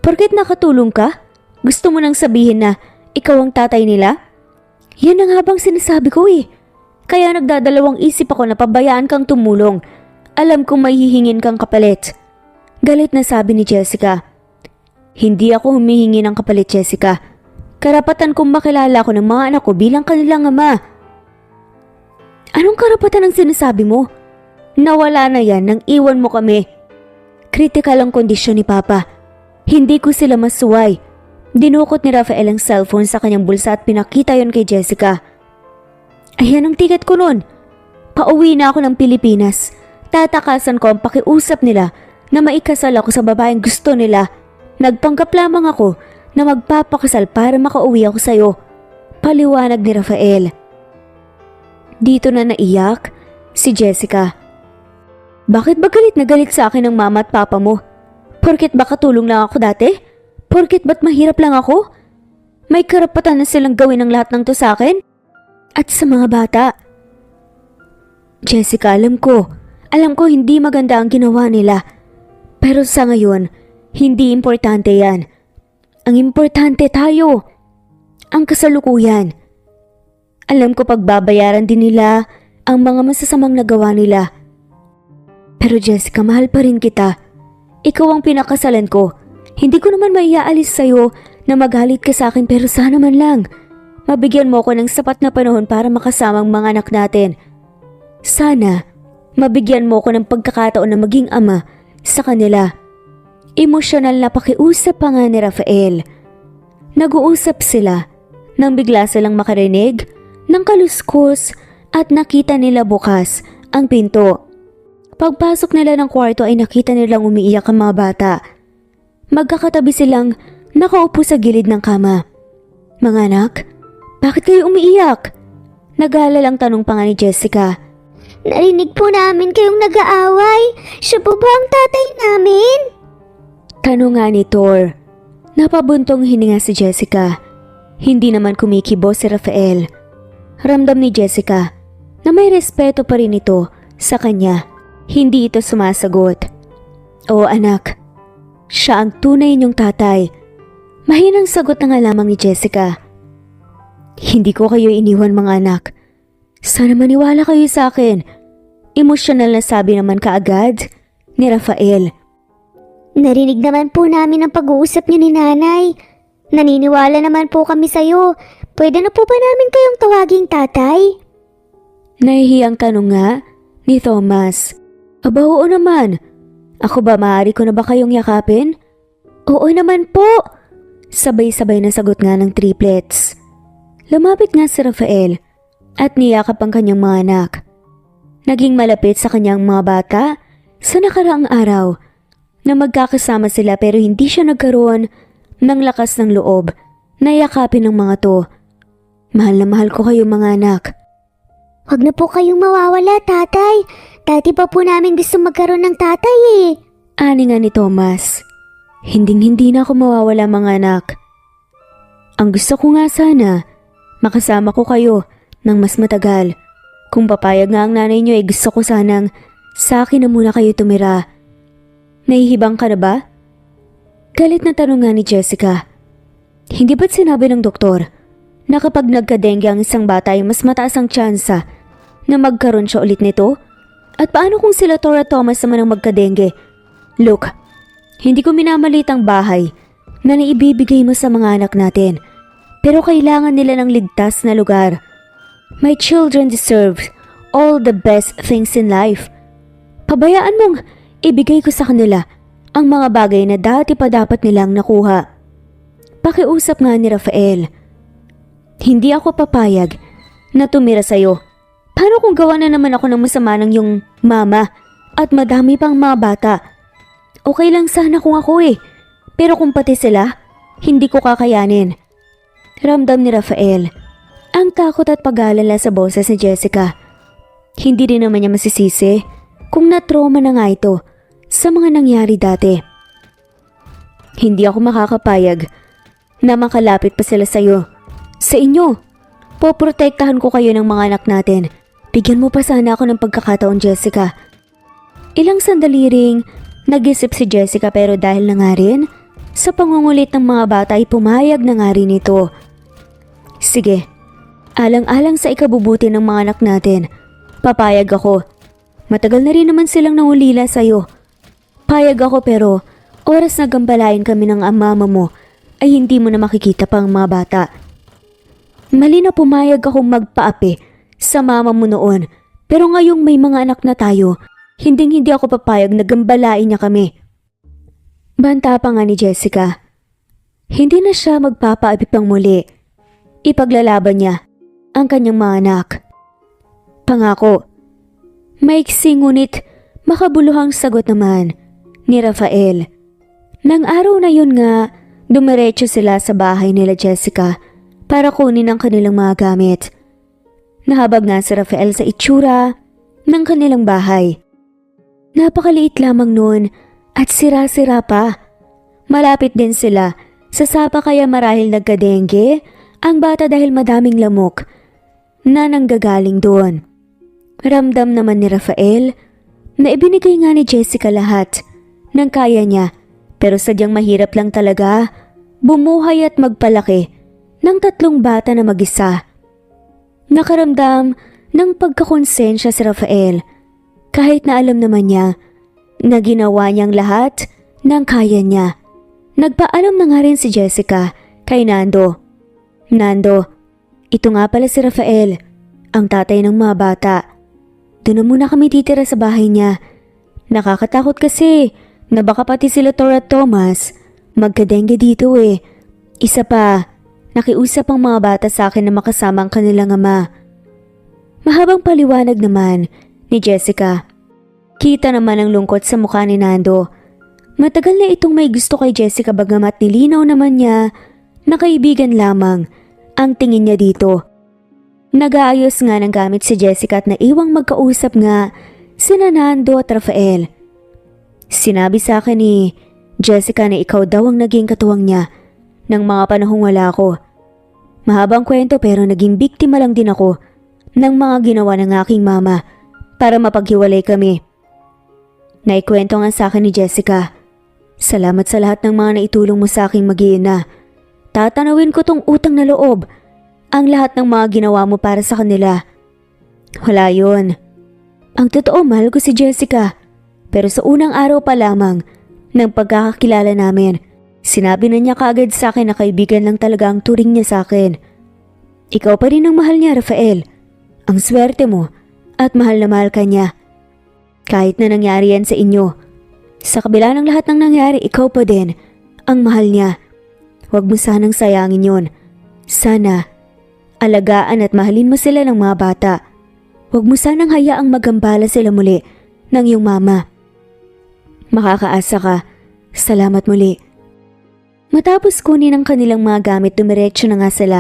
Porket nakatulong ka? Gusto mo nang sabihin na ikaw ang tatay nila? Yan ang habang sinasabi ko eh. Kaya nagdadalawang isip ako na pabayaan kang tumulong. Alam kong may hihingin kang kapalit. Galit na sabi ni Jessica. Hindi ako humihingi ng kapalit, Jessica. Karapatan kong makilala ko ng mga anak ko bilang kanilang ama. Anong karapatan ang sinasabi mo? Nawala na yan nang iwan mo kami. Kritikal ang kondisyon ni Papa. Hindi ko sila masuway. Dinukot ni Rafael ang cellphone sa kanyang bulsa at pinakita yon kay Jessica. Ayan ang ticket ko nun. Pauwi na ako ng Pilipinas. Tatakasan ko ang pakiusap nila na maikasal ako sa babaeng gusto nila. Nagpanggap lamang ako na magpapakasal para makauwi ako sa'yo. Paliwanag ni Rafael. Dito na naiyak si Jessica. Bakit ba galit na galit sa akin ng mama at papa mo? Porket ba katulong lang ako dati? Porket ba't mahirap lang ako? May karapatan na silang gawin ang lahat ng to sa akin? At sa mga bata. Jessica, alam ko hindi maganda ang ginawa nila. Pero sa ngayon, hindi importante yan. Ang importante tayo. Ang kasalukuyan. Alam ko pagbabayaran din nila ang mga masasamang nagawa nila. Pero Jessica, mahal pa rin kita. Ikaw ang pinakasalan ko. Hindi ko naman maiaalis sa'yo na magalit ka sa akin pero sana man lang mabigyan mo ko ng sapat na panahon para makasama ang mga anak natin. Sana mabigyan mo ko ng pagkakataon na maging ama sa kanila. Emosyonal na pakiusap pa nga ni Rafael. Nag-uusap sila nang bigla silang makarinig ng kaluskos at nakita nila bukas ang pinto. Pagpasok nila ng kwarto ay nakita nilang umiiyak ang mga bata. Magkakatabi silang nakaupo sa gilid ng kama. Mga anak, bakit kayo umiiyak? Nag-aalalang tanong pa nga ni Jessica. Narinig po namin kayong nag-aaway. Siya po ba ang tatay namin? Tanong nga ni Thor. Napabuntong hininga si Jessica. Hindi naman kumikibo si Rafael. Ramdam ni Jessica na may respeto pa rin ito sa kanya. Hindi ito sumasagot. Oo anak, siya ang tunay niyong tatay. Mahinang sagot na nga lamang ni Jessica. Hindi ko kayo iniwan mga anak. Sana maniwala kayo sa akin. Emosyonal na sabi naman kaagad ni Rafael. Narinig naman po namin ang pag-uusap niyo ni nanay. Naniniwala naman po kami sa'yo. Pwede na po ba namin kayong tawaging tatay? Nahihiyang tanong nga ni Thomas. Aba oo naman. Ako ba maaari ko na ba kayong yakapin? Oo naman po. Sabay-sabay na sagot nga ng triplets. Lumapit nga si Rafael at niyakap ang kanyang mga anak. Naging malapit sa kanyang mga bata sa nakaraang araw na magkakasama sila pero hindi siya nagkaroon ng lakas ng loob na yakapin ng mga to. Mahal na mahal ko kayo mga anak. Huwag na po kayong mawawala, tatay. Dati pa po namin gusto magkaroon ng tatay eh. Ani nga ni Thomas. Hinding-hindi na ako mawawala mga anak. Ang gusto ko nga sana, makasama ko kayo ng mas matagal. Kung papayag nga ang nanay niyo gusto ko sanang sa akin na muna kayo tumira. Nahihibang ka na ba? Galit na tanong nga ni Jessica. Hindi ba't sinabi ng doktor na kapag nagka-dengue ang isang bata ay mas mataas ang tsansa na magkaroon siya ulit nito? At paano kung sila Thor at Thomas naman ang magka-dengue? Look, hindi ko minamalit ang bahay na naibibigay mo sa mga anak natin. Pero kailangan nila ng ligtas na lugar. My children deserve all the best things in life. Pabayaan mong ibigay ko sa kanila ang mga bagay na dati pa dapat nilang nakuha. Pakiusap nga ni Rafael. Hindi ako papayag na tumira sa'yo. Paano kung gawa na naman ako ng masama ng iyong mama at madami pang mga bata? Okay lang sana kung ako pero kung pati sila, hindi ko kakayanin. Ramdam ni Rafael ang takot at pag-aalala sa boses ni Jessica. Hindi din naman niya masisisi kung na-trauma na nga ito sa mga nangyari dati. Hindi ako makakapayag na makalapit pa sila sa'yo. Sa inyo, poprotektahan ko kayo ng mga anak natin. Bigyan mo pa sana ako ng pagkakataon, Jessica. Ilang sandali ring nag-isip si Jessica pero dahil na nga rin sa pangungulit ng mga bata ay pumayag na nga rin ito. Sige, alang-alang sa ikabubuti ng mga anak natin, papayag ako. Matagal na rin naman silang nangulila sa'yo. Payag ako pero oras na gambalain kami ng mama mo ay hindi mo na makikita pa ang mga bata. Mali na pumayag akong magpaapi sa mama mo noon pero ngayong may mga anak na tayo, hindi ako papayag na gambalain niya kami. Banta pa nga ni Jessica. Hindi na siya magpapaapi pang muli. Ipaglalaban niya ang kanyang mga anak. Pangako. Maiksi ngunit makabuluhang sagot naman ni Rafael. Nang araw na yun nga, dumiretso sila sa bahay nila Jessica para kunin ang kanilang mga gamit. Nahabag nga si Rafael sa itsura ng kanilang bahay. Napakaliit lamang noon at sira-sira pa. Malapit din sila sa sapa kaya marahil nagka-dengue ang bata dahil madaming lamok na nanggagaling doon. Ramdam naman ni Rafael na ibinigay nga ni Jessica lahat ng kaya niya pero sadyang mahirap lang talaga bumuhay at magpalaki ng 3 bata na mag-isa. Nakaramdam ng pagkakonsensya si Rafael kahit na alam naman niya na ginawa niyang lahat ng kaya niya. Nagpaalam na nga rin si Jessica kay Nando. Nando, ito nga pala si Rafael, ang tatay ng mga bata. Doon na muna kami titira sa bahay niya. Nakakatakot kasi na baka pati sila Tor at Thomas magkadengge dito eh. Isa pa, nakiusap ang mga bata sa akin na makasama ang kanilang ama. Mahabang paliwanag naman ni Jessica. Kita naman ang lungkot sa mukha ni Nando. Matagal na itong may gusto kay Jessica bagamat nilinaw naman niya na kaibigan lamang ang tingin niya dito. Nag-aayos nga ng gamit si Jessica at naiwang magkausap nga sina Nando at Rafael. Sinabi sa akin ni Jessica na ikaw daw ang naging katuwang niya ng mga panahong wala ako. Mahabang kwento pero naging biktima lang din ako ng mga ginawa ng aking mama para mapaghiwalay kami. Naikwento nga sa akin ni Jessica. Salamat sa lahat ng mga naitulong mo sa aking mag-iina. Tatanawin ko tong utang na loob, ang lahat ng mga ginawa mo para sa kanila. Wala yun. Ang totoo, mahal ko si Jessica. Pero sa unang araw pa lamang ng pagkakakilala namin, sinabi na niya kaagad sa akin na kaibigan lang talaga ang turing niya sa akin. Ikaw pa rin ang mahal niya, Rafael. Ang swerte mo at mahal na mahal ka niya. Kahit na nangyari yan sa inyo, sa kabila ng lahat ng nangyari, ikaw pa din ang mahal niya. Huwag mo sanang sayangin yun. Sana, alagaan at mahalin mo sila ng mga bata. Huwag mo sanang hayaang magambala sila muli ng iyong mama. Makakaasa ka. Salamat muli. Matapos kunin ang kanilang mga gamit, dumiretso na nga sila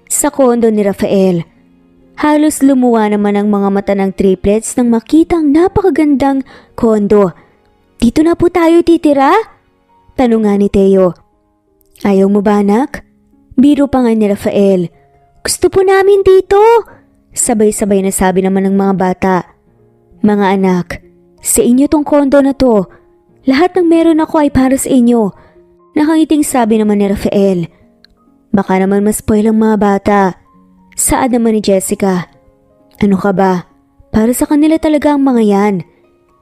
sa kondo ni Rafael. Halos lumuwa naman ang mga mata ng triplets nang makita ang napakagandang kondo. Dito na po tayo titira? Tanong nga ni Teo. Ayaw mo ba, anak? Biro pa nga ni Rafael. Gusto po namin dito. Sabay-sabay na sabi naman ng mga bata. Mga anak, sa inyo tong kondo na to. Lahat ng meron ako ay para sa inyo. Nakangiting sabi naman ni Rafael. Baka naman ma-spoil ang mga bata. Saad naman ni Jessica. Ano ka ba? Para sa kanila talaga ang mga yan.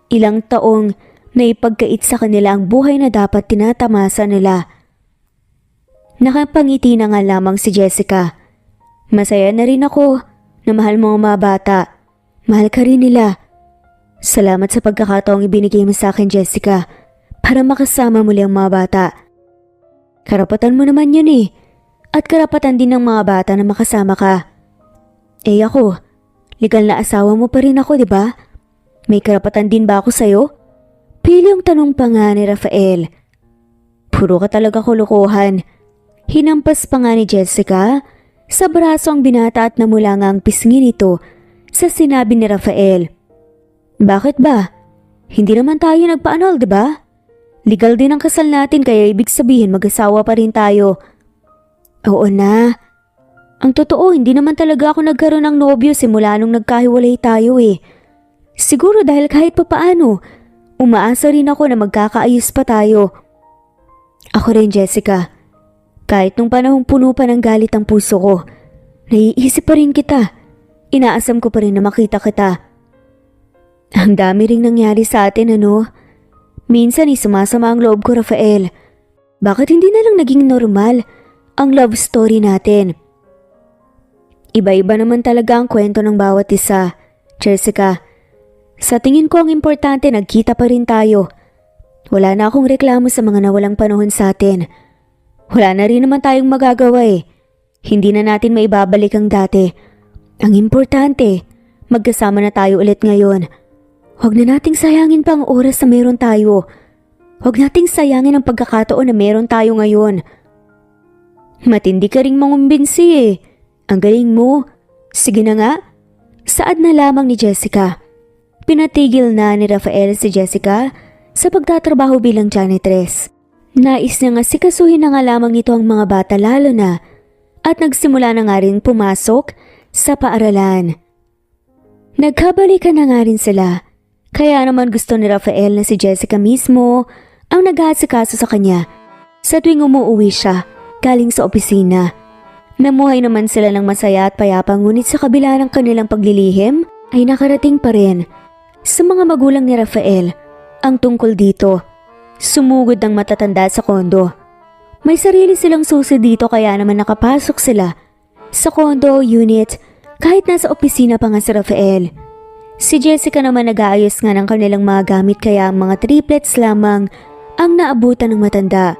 Ilang taong naipagkait sa kanila ang buhay na dapat tinatamasa nila. Nakapangiti na nga lamang si Jessica. Masaya na rin ako na mahal mo ang mga bata. Mahal ka rin nila. Salamat sa pagkakataong ibinigay mo sa akin, Jessica, para makasama muli ang mga bata. Karapatan mo naman yun eh. At karapatan din ng mga bata na makasama ka. Eh ako, legal na asawa mo pa rin ako, di ba? May karapatan din ba ako sa'yo? Pilyong tanong pa nga ni Rafael. Puro ka talaga kulukuhan. Hinampas pa nga ni Jessica sa braso ang binata at namula nga ang pisngi nito sa sinabi ni Rafael. Bakit ba? Hindi naman tayo nagpa-annul, di ba? Legal din ang kasal natin kaya ibig sabihin mag-asawa pa rin tayo. Oo na. Ang totoo, hindi naman talaga ako nagkaroon ng nobyo simula nung nagkahiwalay tayo eh. Siguro dahil kahit papaano, umaasa rin ako na magkakaayos pa tayo. Ako rin, Jessica. Kahit nung panahong puno pa ng galit ang puso ko, naiisip pa rin kita. Inaasam ko pa rin na makita kita. Ang dami ring nangyari sa atin, ano? Minsan sumasama ang loob ko, Rafael. Bakit hindi na lang naging normal ang love story natin? Iba-iba naman talaga ang kwento ng bawat isa, Jessica. Sa tingin ko ang importante nagkita pa rin tayo. Wala na akong reklamo sa mga nawalang panahon sa atin. Wala na rin naman tayong magagawa eh. Hindi na natin maibabalik ang dati. Ang importante, magkasama na tayo ulit ngayon. Huwag na nating sayangin pa ang oras na meron tayo. Huwag nating sayangin ang pagkakataon na meron tayo ngayon. Matindi ka ring mangumbinsi eh. Ang galing mo. Sige na nga. Saad na lamang ni Jessica. Pinatigil na ni Rafael si Jessica sa pagtatrabaho bilang janitress. Nais niya nga sikasuhin na nga lamang nito ang mga bata lalo na at nagsimula na nga rin pumasok sa paaralan. Nagkabalikan na nga rin sila, kaya naman gusto ni Rafael na si Jessica mismo ang nag-aasikaso sa kanya sa tuwing umuuwi siya galing sa opisina. Namuhay naman sila ng masaya at payapa ngunit sa kabila ng kanilang paglilihim ay nakarating pa rin sa mga magulang ni Rafael ang tungkol dito. Sumugod ng matatanda sa kondo. May sarili silang susi dito kaya naman nakapasok sila sa condo, unit, kahit nasa opisina pa nga si Rafael. Si Jessica naman nag-aayos nga ng kanilang mga gamit kaya ang mga triplets lamang ang naabutan ng matanda.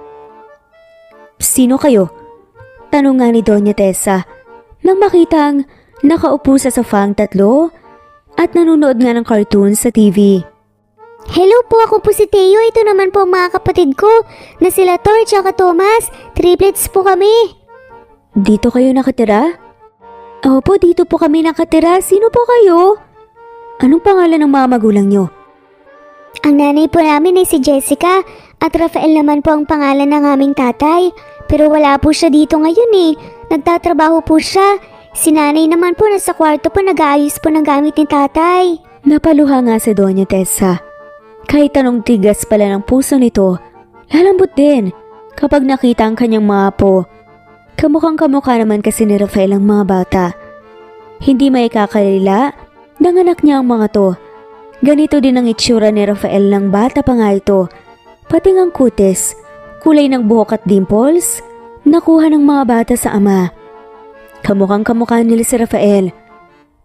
Sino kayo? Tanong nga ni Doña Tessa nang makitang nakaupo sa sofa ang tatlo at nanonood nga ng cartoon sa TV. Hello po, ako po si Teo. Ito naman po ang mga kapatid ko na sila Thor at Thomas. Triplets po kami. Dito kayo nakatira? Opo, dito po kami nakatira. Sino po kayo? Anong pangalan ng mga magulang nyo? Ang nanay po namin ay si Jessica at Rafael naman po ang pangalan ng aming tatay. Pero wala po siya dito ngayon eh. Nagtatrabaho po siya. Si nanay naman po nasa kwarto po nag-aayos po ng gamit ni tatay. Napaluha nga si Doña Tessa. Kahit anong tigas pala ng puso nito, lalambot din kapag nakita ang kanyang mga apo. Kamukhang kamukha naman kasi ni Rafael ang mga bata. Hindi may kakalila ng anak niya ang mga to. Ganito din ang itsura ni Rafael ng bata pa nga ito. Pati ang kutis, kulay ng buhok at dimples, nakuha ng mga bata sa ama. Kamukhang kamukha nila si Rafael.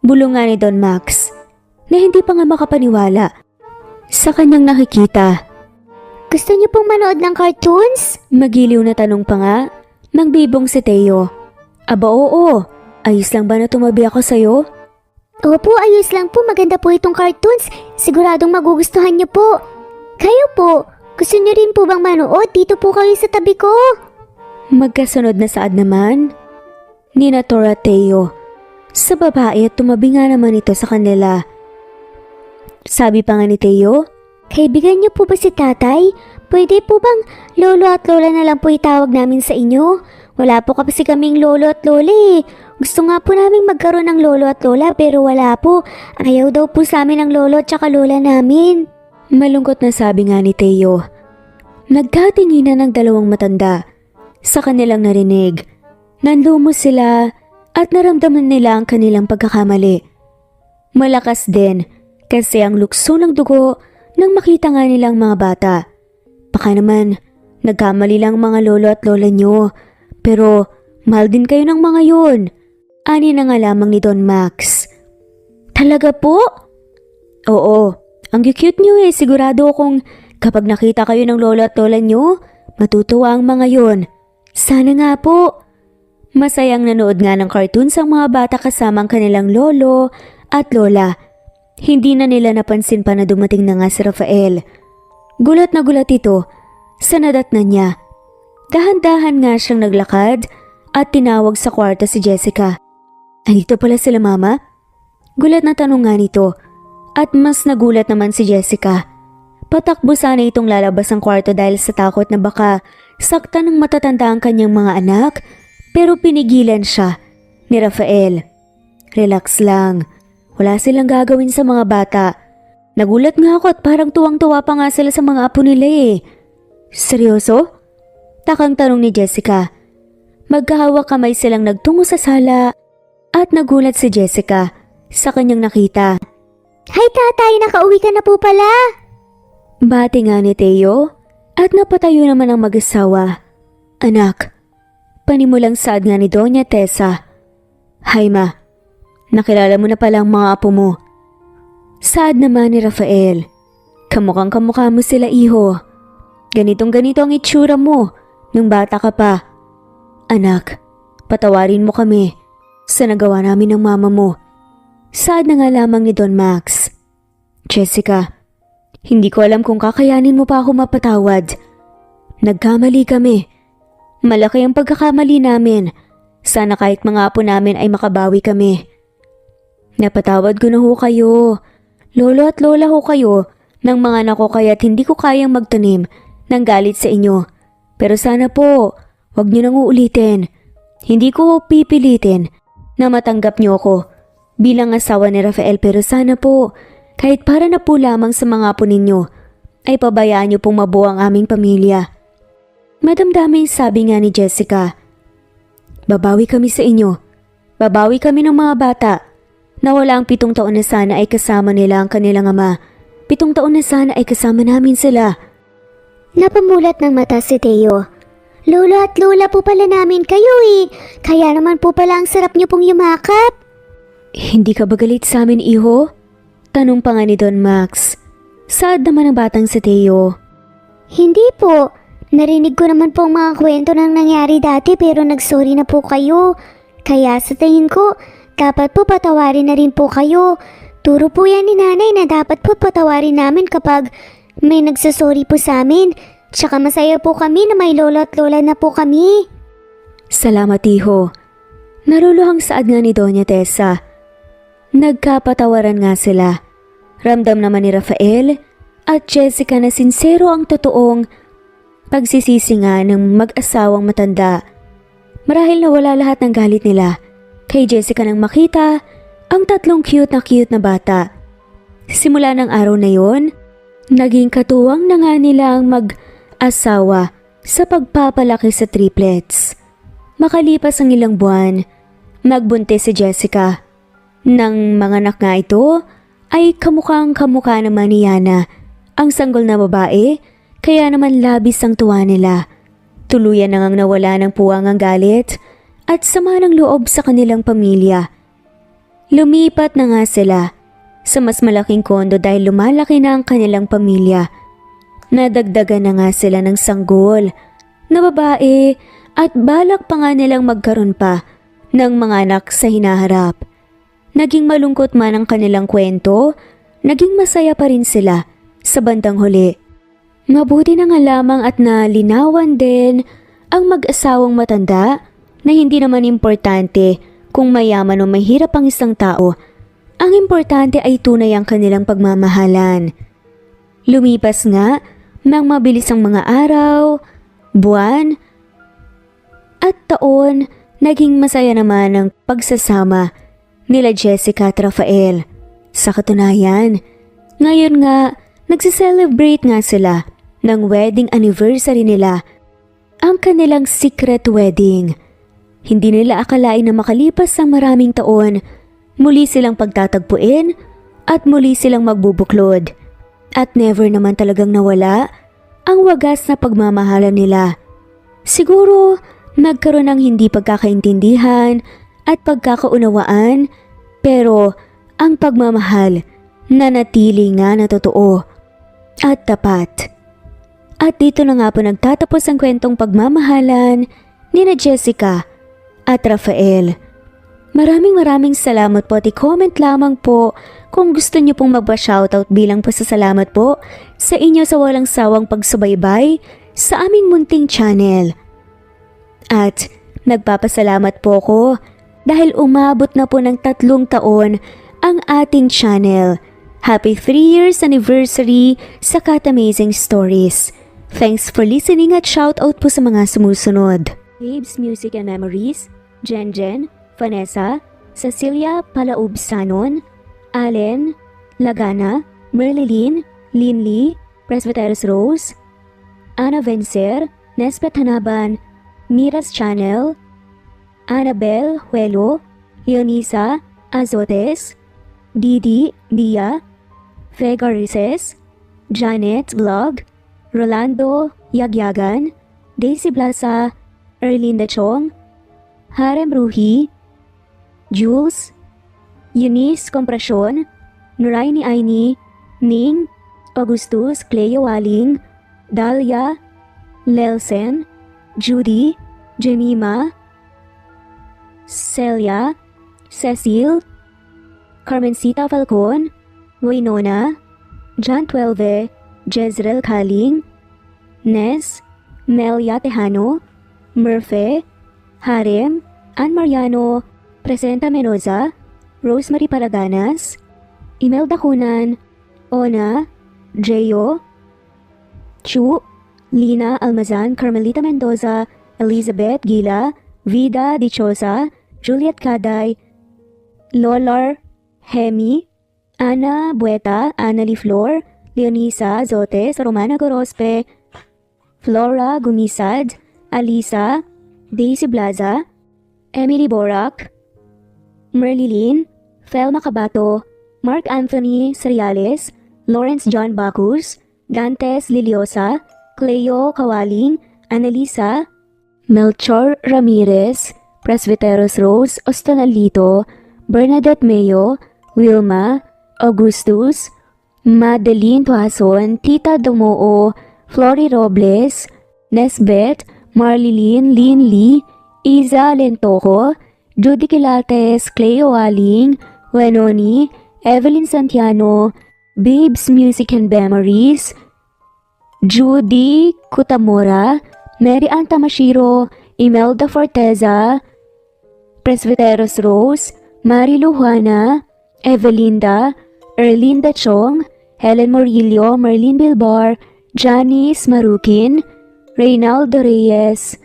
Bulong nga ni Don Max na hindi pa nga makapaniwala sa kanyang nakikita. Gusto niyo pong manood ng cartoons? Magiliw na tanong pa nga ng bibong si Teo. Aba oo, ayos lang ba na tumabi ako sa'yo? Opo, ayos lang po. Maganda po itong cartoons. Siguradong magugustuhan niyo po. Kayo po, gusto niyo rin po bang manood? Dito po kayo sa tabi ko. Magkasunod na saad naman ni Tora at Teo sa babae at tumabi nga naman ito sa kanila. Sabi pa nga ni Teo, Kaibigan niyo po ba si tatay? Pwede po bang lolo at lola na lang po itawag namin sa inyo? Wala po kasi kaming lolo at lola eh. Gusto nga po namin magkaroon ng lolo at lola pero wala po. Ayaw daw po sa amin ng lolo at saka lola namin. Malungkot na sabi nga ni Teo. Nagkatinginan ng dalawang matanda. Sa kanilang narinig, nanlumos sila at naramdaman nila ang kanilang pagkakamali. Malakas din kasi ang lukso ng dugo nang makita nga nilang mga bata. Baka naman, nagkamali lang mga lolo at lola nyo. Pero, mahal din kayo ng mga yun. Ani na nga lamang ni Don Max. Talaga po? Oo, ang cute nyo eh. Sigurado akong kapag nakita kayo ng lolo at lola nyo, matutuwa ang mga yun. Sana nga po. Masayang nanood nga ng cartoons ang mga bata kasama ang kanilang lolo at lola. Hindi na nila napansin pa na dumating na nga si Rafael. Gulat na gulat ito sa nadatnan niya. Dahan-dahan nga siyang naglakad at tinawag sa kwarto si Jessica. Andito pala sila mama? Gulat na tanong nga nito at mas nagulat naman si Jessica. Patakbo sana itong lalabas ng kwarto dahil sa takot na baka saktan ng matatanda ang kanyang mga anak pero pinigilan siya ni Rafael. Relax lang. Wala silang gagawin sa mga bata. Nagulat nga ako at parang tuwang-tuwa pa nga sila sa mga apo nila eh. Seryoso? Takang tanong ni Jessica. Magkahawak kamay silang nagtungo sa sala at nagulat si Jessica sa kanyang nakita. Hi tatay, nakauwi ka na po pala. Bati nga ni Teo at napatayo naman ang mag-asawa. Anak, panimulang saad nga ni Doña Tessa. Hi ma. Nakilala mo na pala ang mga apo mo. Saad naman ni Rafael. Kamukhang kamukha mo sila iho. Ganitong ganito ang itsura mo nung bata ka pa. Anak, patawarin mo kami sa nagawa namin ng mama mo. Saad na nga lamang ni Don Max. Jessica, hindi ko alam kung kakayanin mo pa ako mapatawad. Nagkamali kami. Malaki ang pagkakamali namin. Sana kahit mga apo namin ay makabawi kami. Napatawad ko na ho kayo. Lolo at lola ho kayo ng mga anak ko kaya't hindi ko kayang magtanim ng galit sa inyo. Pero sana po, wag niyo nang uulitin. Hindi ko pipilitin na matanggap niyo ako bilang asawa ni Rafael pero sana po, kahit para na po lamang sa mga apo ninyo, ay pabayaan niyo pong mabuo ang aming pamilya. Madamdaming sabi nga ni Jessica. Babawi kami sa inyo. Babawi kami ng mga bata. Na wala ang 7 taon na sana ay kasama nila ang kanilang ama. 7 taon na sana ay kasama namin sila. Napamulat ng mata si Teo. Lolo at lola po pala namin kayo eh. Kaya naman po pala ang sarap niyo pong yumakap. Hindi ka ba galit sa amin, iho? Tanong pa nga ni Don Max. Saad naman ang batang si Teo. Hindi po. Narinig ko naman po ang mga kwento ng nangyari dati pero nagsorry na po kayo. Kaya sa tingin ko, dapat po patawarin na rin po kayo. Turo po yan ni nanay na dapat po patawarin namin kapag may nagsasorry po sa amin. Tsaka masaya po kami na may lolo at lola na po kami. Salamat, iho. Naruluhang saad nga ni Doña Tessa. Nagkapatawaran nga sila. Ramdam naman ni Rafael at Jessica na sincero ang totoong pagsisisi nga ng mag-asawang matanda. Marahil nawala lahat ng galit nila kay Jessica nang makita ang tatlong cute na bata. Simula ng araw na yon, naging katuwang na nga nila ang mag-asawa sa pagpapalaki sa triplets. Makalipas ang ilang buwan, nagbuntis si Jessica. Nang manganak nga ito, ay kamukhang-kamukha naman ni Yana, ang sanggol na babae, kaya naman labis ang tuwa nila. Tuluyan na ngang nawala ng puwang ang galit at sama ng loob sa kanilang pamilya. Lumipat na nga sila sa mas malaking kondo dahil lumalaki na ang kanilang pamilya. Nadagdagan na nga sila ng sanggol na babae at balak pa nga nilang magkaroon pa ng mga anak sa hinaharap. Naging malungkot man ang kanilang kwento, naging masaya pa rin sila sa bandang huli. Mabuti na nga lamang at nalinawan din ang mag-asawang matanda na hindi naman importante kung mayaman o mahirap ang isang tao. Ang importante ay tunay ang kanilang pagmamahalan. Lumipas nga ng mabilis ang mga araw, buwan, at taon, naging masaya naman ang pagsasama nila Jessica at Rafael. Sa katunayan, ngayon nga, nagsiselebrate nga sila ng wedding anniversary nila, ang kanilang secret wedding. Hindi nila akalain na makalipas ang maraming taon, muli silang pagtatagpuin at muli silang magbubuklod. At never naman talagang nawala ang wagas na pagmamahalan nila. Siguro, nagkaroon ng hindi pagkakaintindihan at pagkakaunawaan, pero ang pagmamahal nanatili nga na totoo at tapat. At dito na nga po nagtatapos ang kwentong pagmamahalan ni Jessica at Rafael. Maraming salamat po at i-comment lamang po kung gusto niyo pong magpa-shoutout bilang pasasalamat po sa inyo sa walang sawang pagsubaybay sa aming munting channel. At nagpapasalamat po ko dahil umabot na po ng 3 taon ang ating channel. Happy 3 years anniversary sa Cat Amazing Stories. Thanks for listening at shoutout po sa mga sumusunod. Babes Music and Memories, Jen, Vanessa, Cecilia Palaub-Sanon, Allen, Lagana, Merlilyn, Linley, Presbyteros Rose, Ana Vencer, Nesbet Hanaban, Miras Channel, Annabel Huelo, Leonisa Azotes, Didi Dia, Vega Rices, Janet Vlog, Rolando Yagyagan, Daisy Blasa, Erlinda Chong, Harem Ruhi, Jules, Eunice Comprasyon, Nuraini Aini, Ning, Augustus Cleo Waling, Dalia, Lelsen, Judy, Jemima, Celia, Cecil, Carmencita Falcon, Winona, John Twelve, Jezreel Kaling, Nes, Melia Tejano, Murphy, Harem, Ann Mariano, Presenta Menoza, Rosemary Paraganas, Imelda Kunan, Ona, Jeyo, Chu, Lina Almazan, Carmelita Mendoza, Elizabeth Gila, Vida Dichosa, Juliet Caday, Lolar Hemi, Ana Bueta, Annalie Flor, Leonisa Zotes, Romana Gorospe, Flora Gumisad, Alisa, Daisy Blaza, Emily Borak, Merlilyn, Felma Cabato, Mark Anthony Seriales, Lawrence John Bacus, Dantes Liliosa, Cleo Kawaling, Annalisa, Melchor Ramirez, Presbyteros Rose Ostonalito, Bernadette Mayo, Wilma, Augustus, Madeline Tuason, Tita Domoo, Flory Robles, Nesbeth, Marlilyn Lin Lee, Iza Lentojo, Judy Quilates, Cleo Aling, Wenoni, Evelyn Santiano, Babes Music and Memories, Judy Kutamura, Mary Ann Tamashiro, Imelda Forteza, Presbyteros Rose, Marilu Juana, Evelinda, Erlinda Chong, Helen Morillo, Merlin Bilbar, Janice Marukin, Reynaldo Reyes,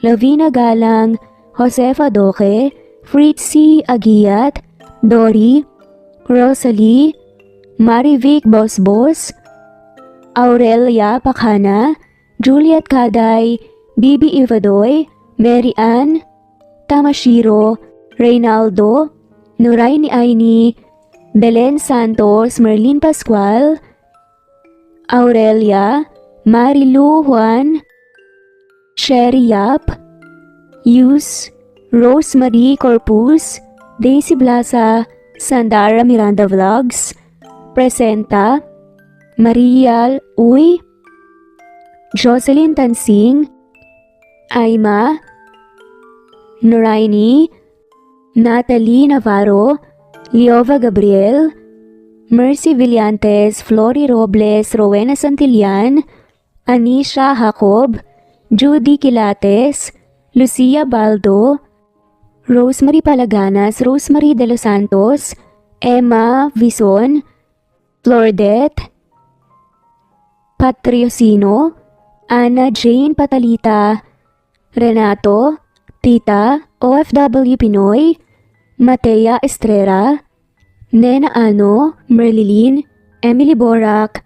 Lavina Galang, Josefa Doque, Fritzy Agiat, Dory, Rosalie, Marivic Bosbos, Aurelia Pakana, Juliet Kaday, Bibi Ivadoy, Mary Ann, Tamashiro, Reynaldo, Nuraini Aini, Belen Santos, Merlin Pascual, Aurelia, Marilu Juan, Sherry Yap, Yus, Rosemary Corpus, Daisy Blasa, Sandara Miranda Vlogs, Presenta, Marial Uy, Jocelyn Tansing, Aima, Noraini, Natalie Navarro, Liova Gabriel, Mercy Villantes, Flory Robles, Rowena Santillan, Anisha Jacob, Judy Quilates, Lucia Baldo, Rosemary Palaganas, Rosemary De Los Santos, Emma Vison, Flordette, Patriosino, Ana Jane Patalita, Renato, Tita, OFW Pinoy, Matea Estrera, Nena Ano, Merlilyn, Emily Borak,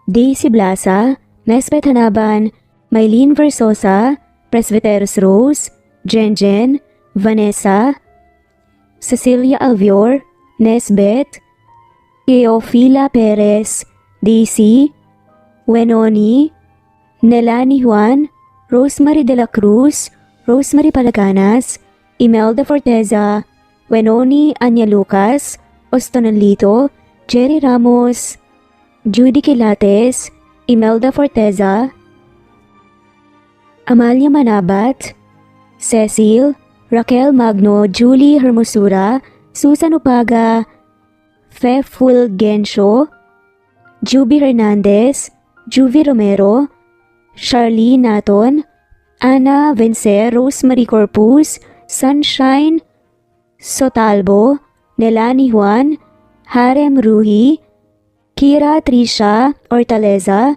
Daisy Blasa, Nesbeth Hanaban, Maylene Versosa, Presbyteros Rose, Jen, Vanessa, Cecilia Alvior, Nesbeth, Teofila Perez, Daisy, Wenoni, Nelani Juan, Rosemary De La Cruz, Rosemary Palaganas, Imelda Forteza, Wenoni Anya Lucas, Ostonalito, Jerry Ramos, Judy Quilates, Imelda Forteza, Amalia Manabat, Cecil, Raquel Magno, Julie Hermosura, Susan Upaga, Fe Fulgencio, Juby Hernandez, Juvie Romero, Charlene Naton, Ana Vencer, Rosemary Corpus, Sunshine Sotalbo, Nelani Juan, Harem Ruhi, Kira Trisha Ortaleza,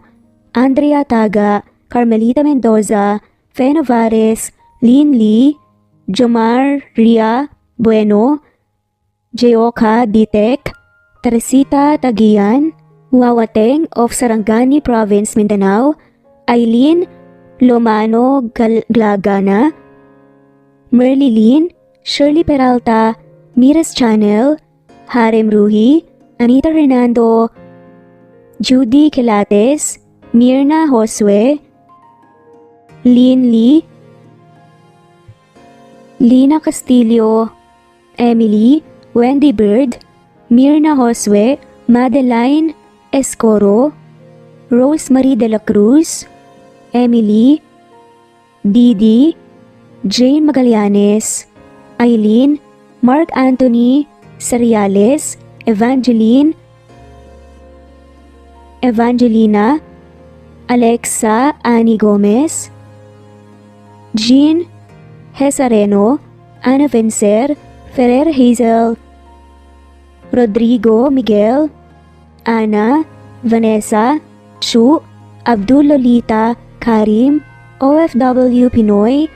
Andrea Taga, Carmelita Mendoza, Fe Novares, Lin Lee, Jomar Ria Bueno, Jeoka Ditek, Teresita Tagian, Wawateng of Sarangani Province, Mindanao, Eileen Lomano Glagana, Merlilyn, Shirley Peralta, Miras Channel, Harem Ruhi, Anita Hernando, Judy Quilates, Mirna Josue, Lin Lee, Lina Castillo, Emily, Wendy Bird, Mirna Josue, Madeline Escoro, Rosemary De La Cruz, Emily, Didi, Jane Magallanes, Eileen, Mark Anthony Seriales, Evangelina, Alexa Annie Gomez, Jean Hesareno, Ana Vencer, Ferrer Hazel, Rodrigo Miguel, Ana, Vanessa, Chu, Abdul Lolita, Karim, OFW Pinoy,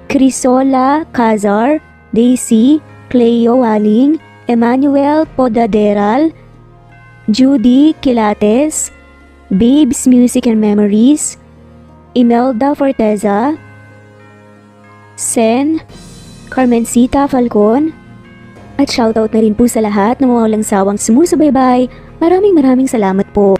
Crisola Cazar, Daisy, Cleo Waling, Emmanuel Podaderal, Judy Quilates, Babes Music and Memories, Imelda Forteza, Sen, Carmencita Falcon, at shoutout na rin po sa lahat na mga walang sawang sumusubaybay. Maraming salamat po.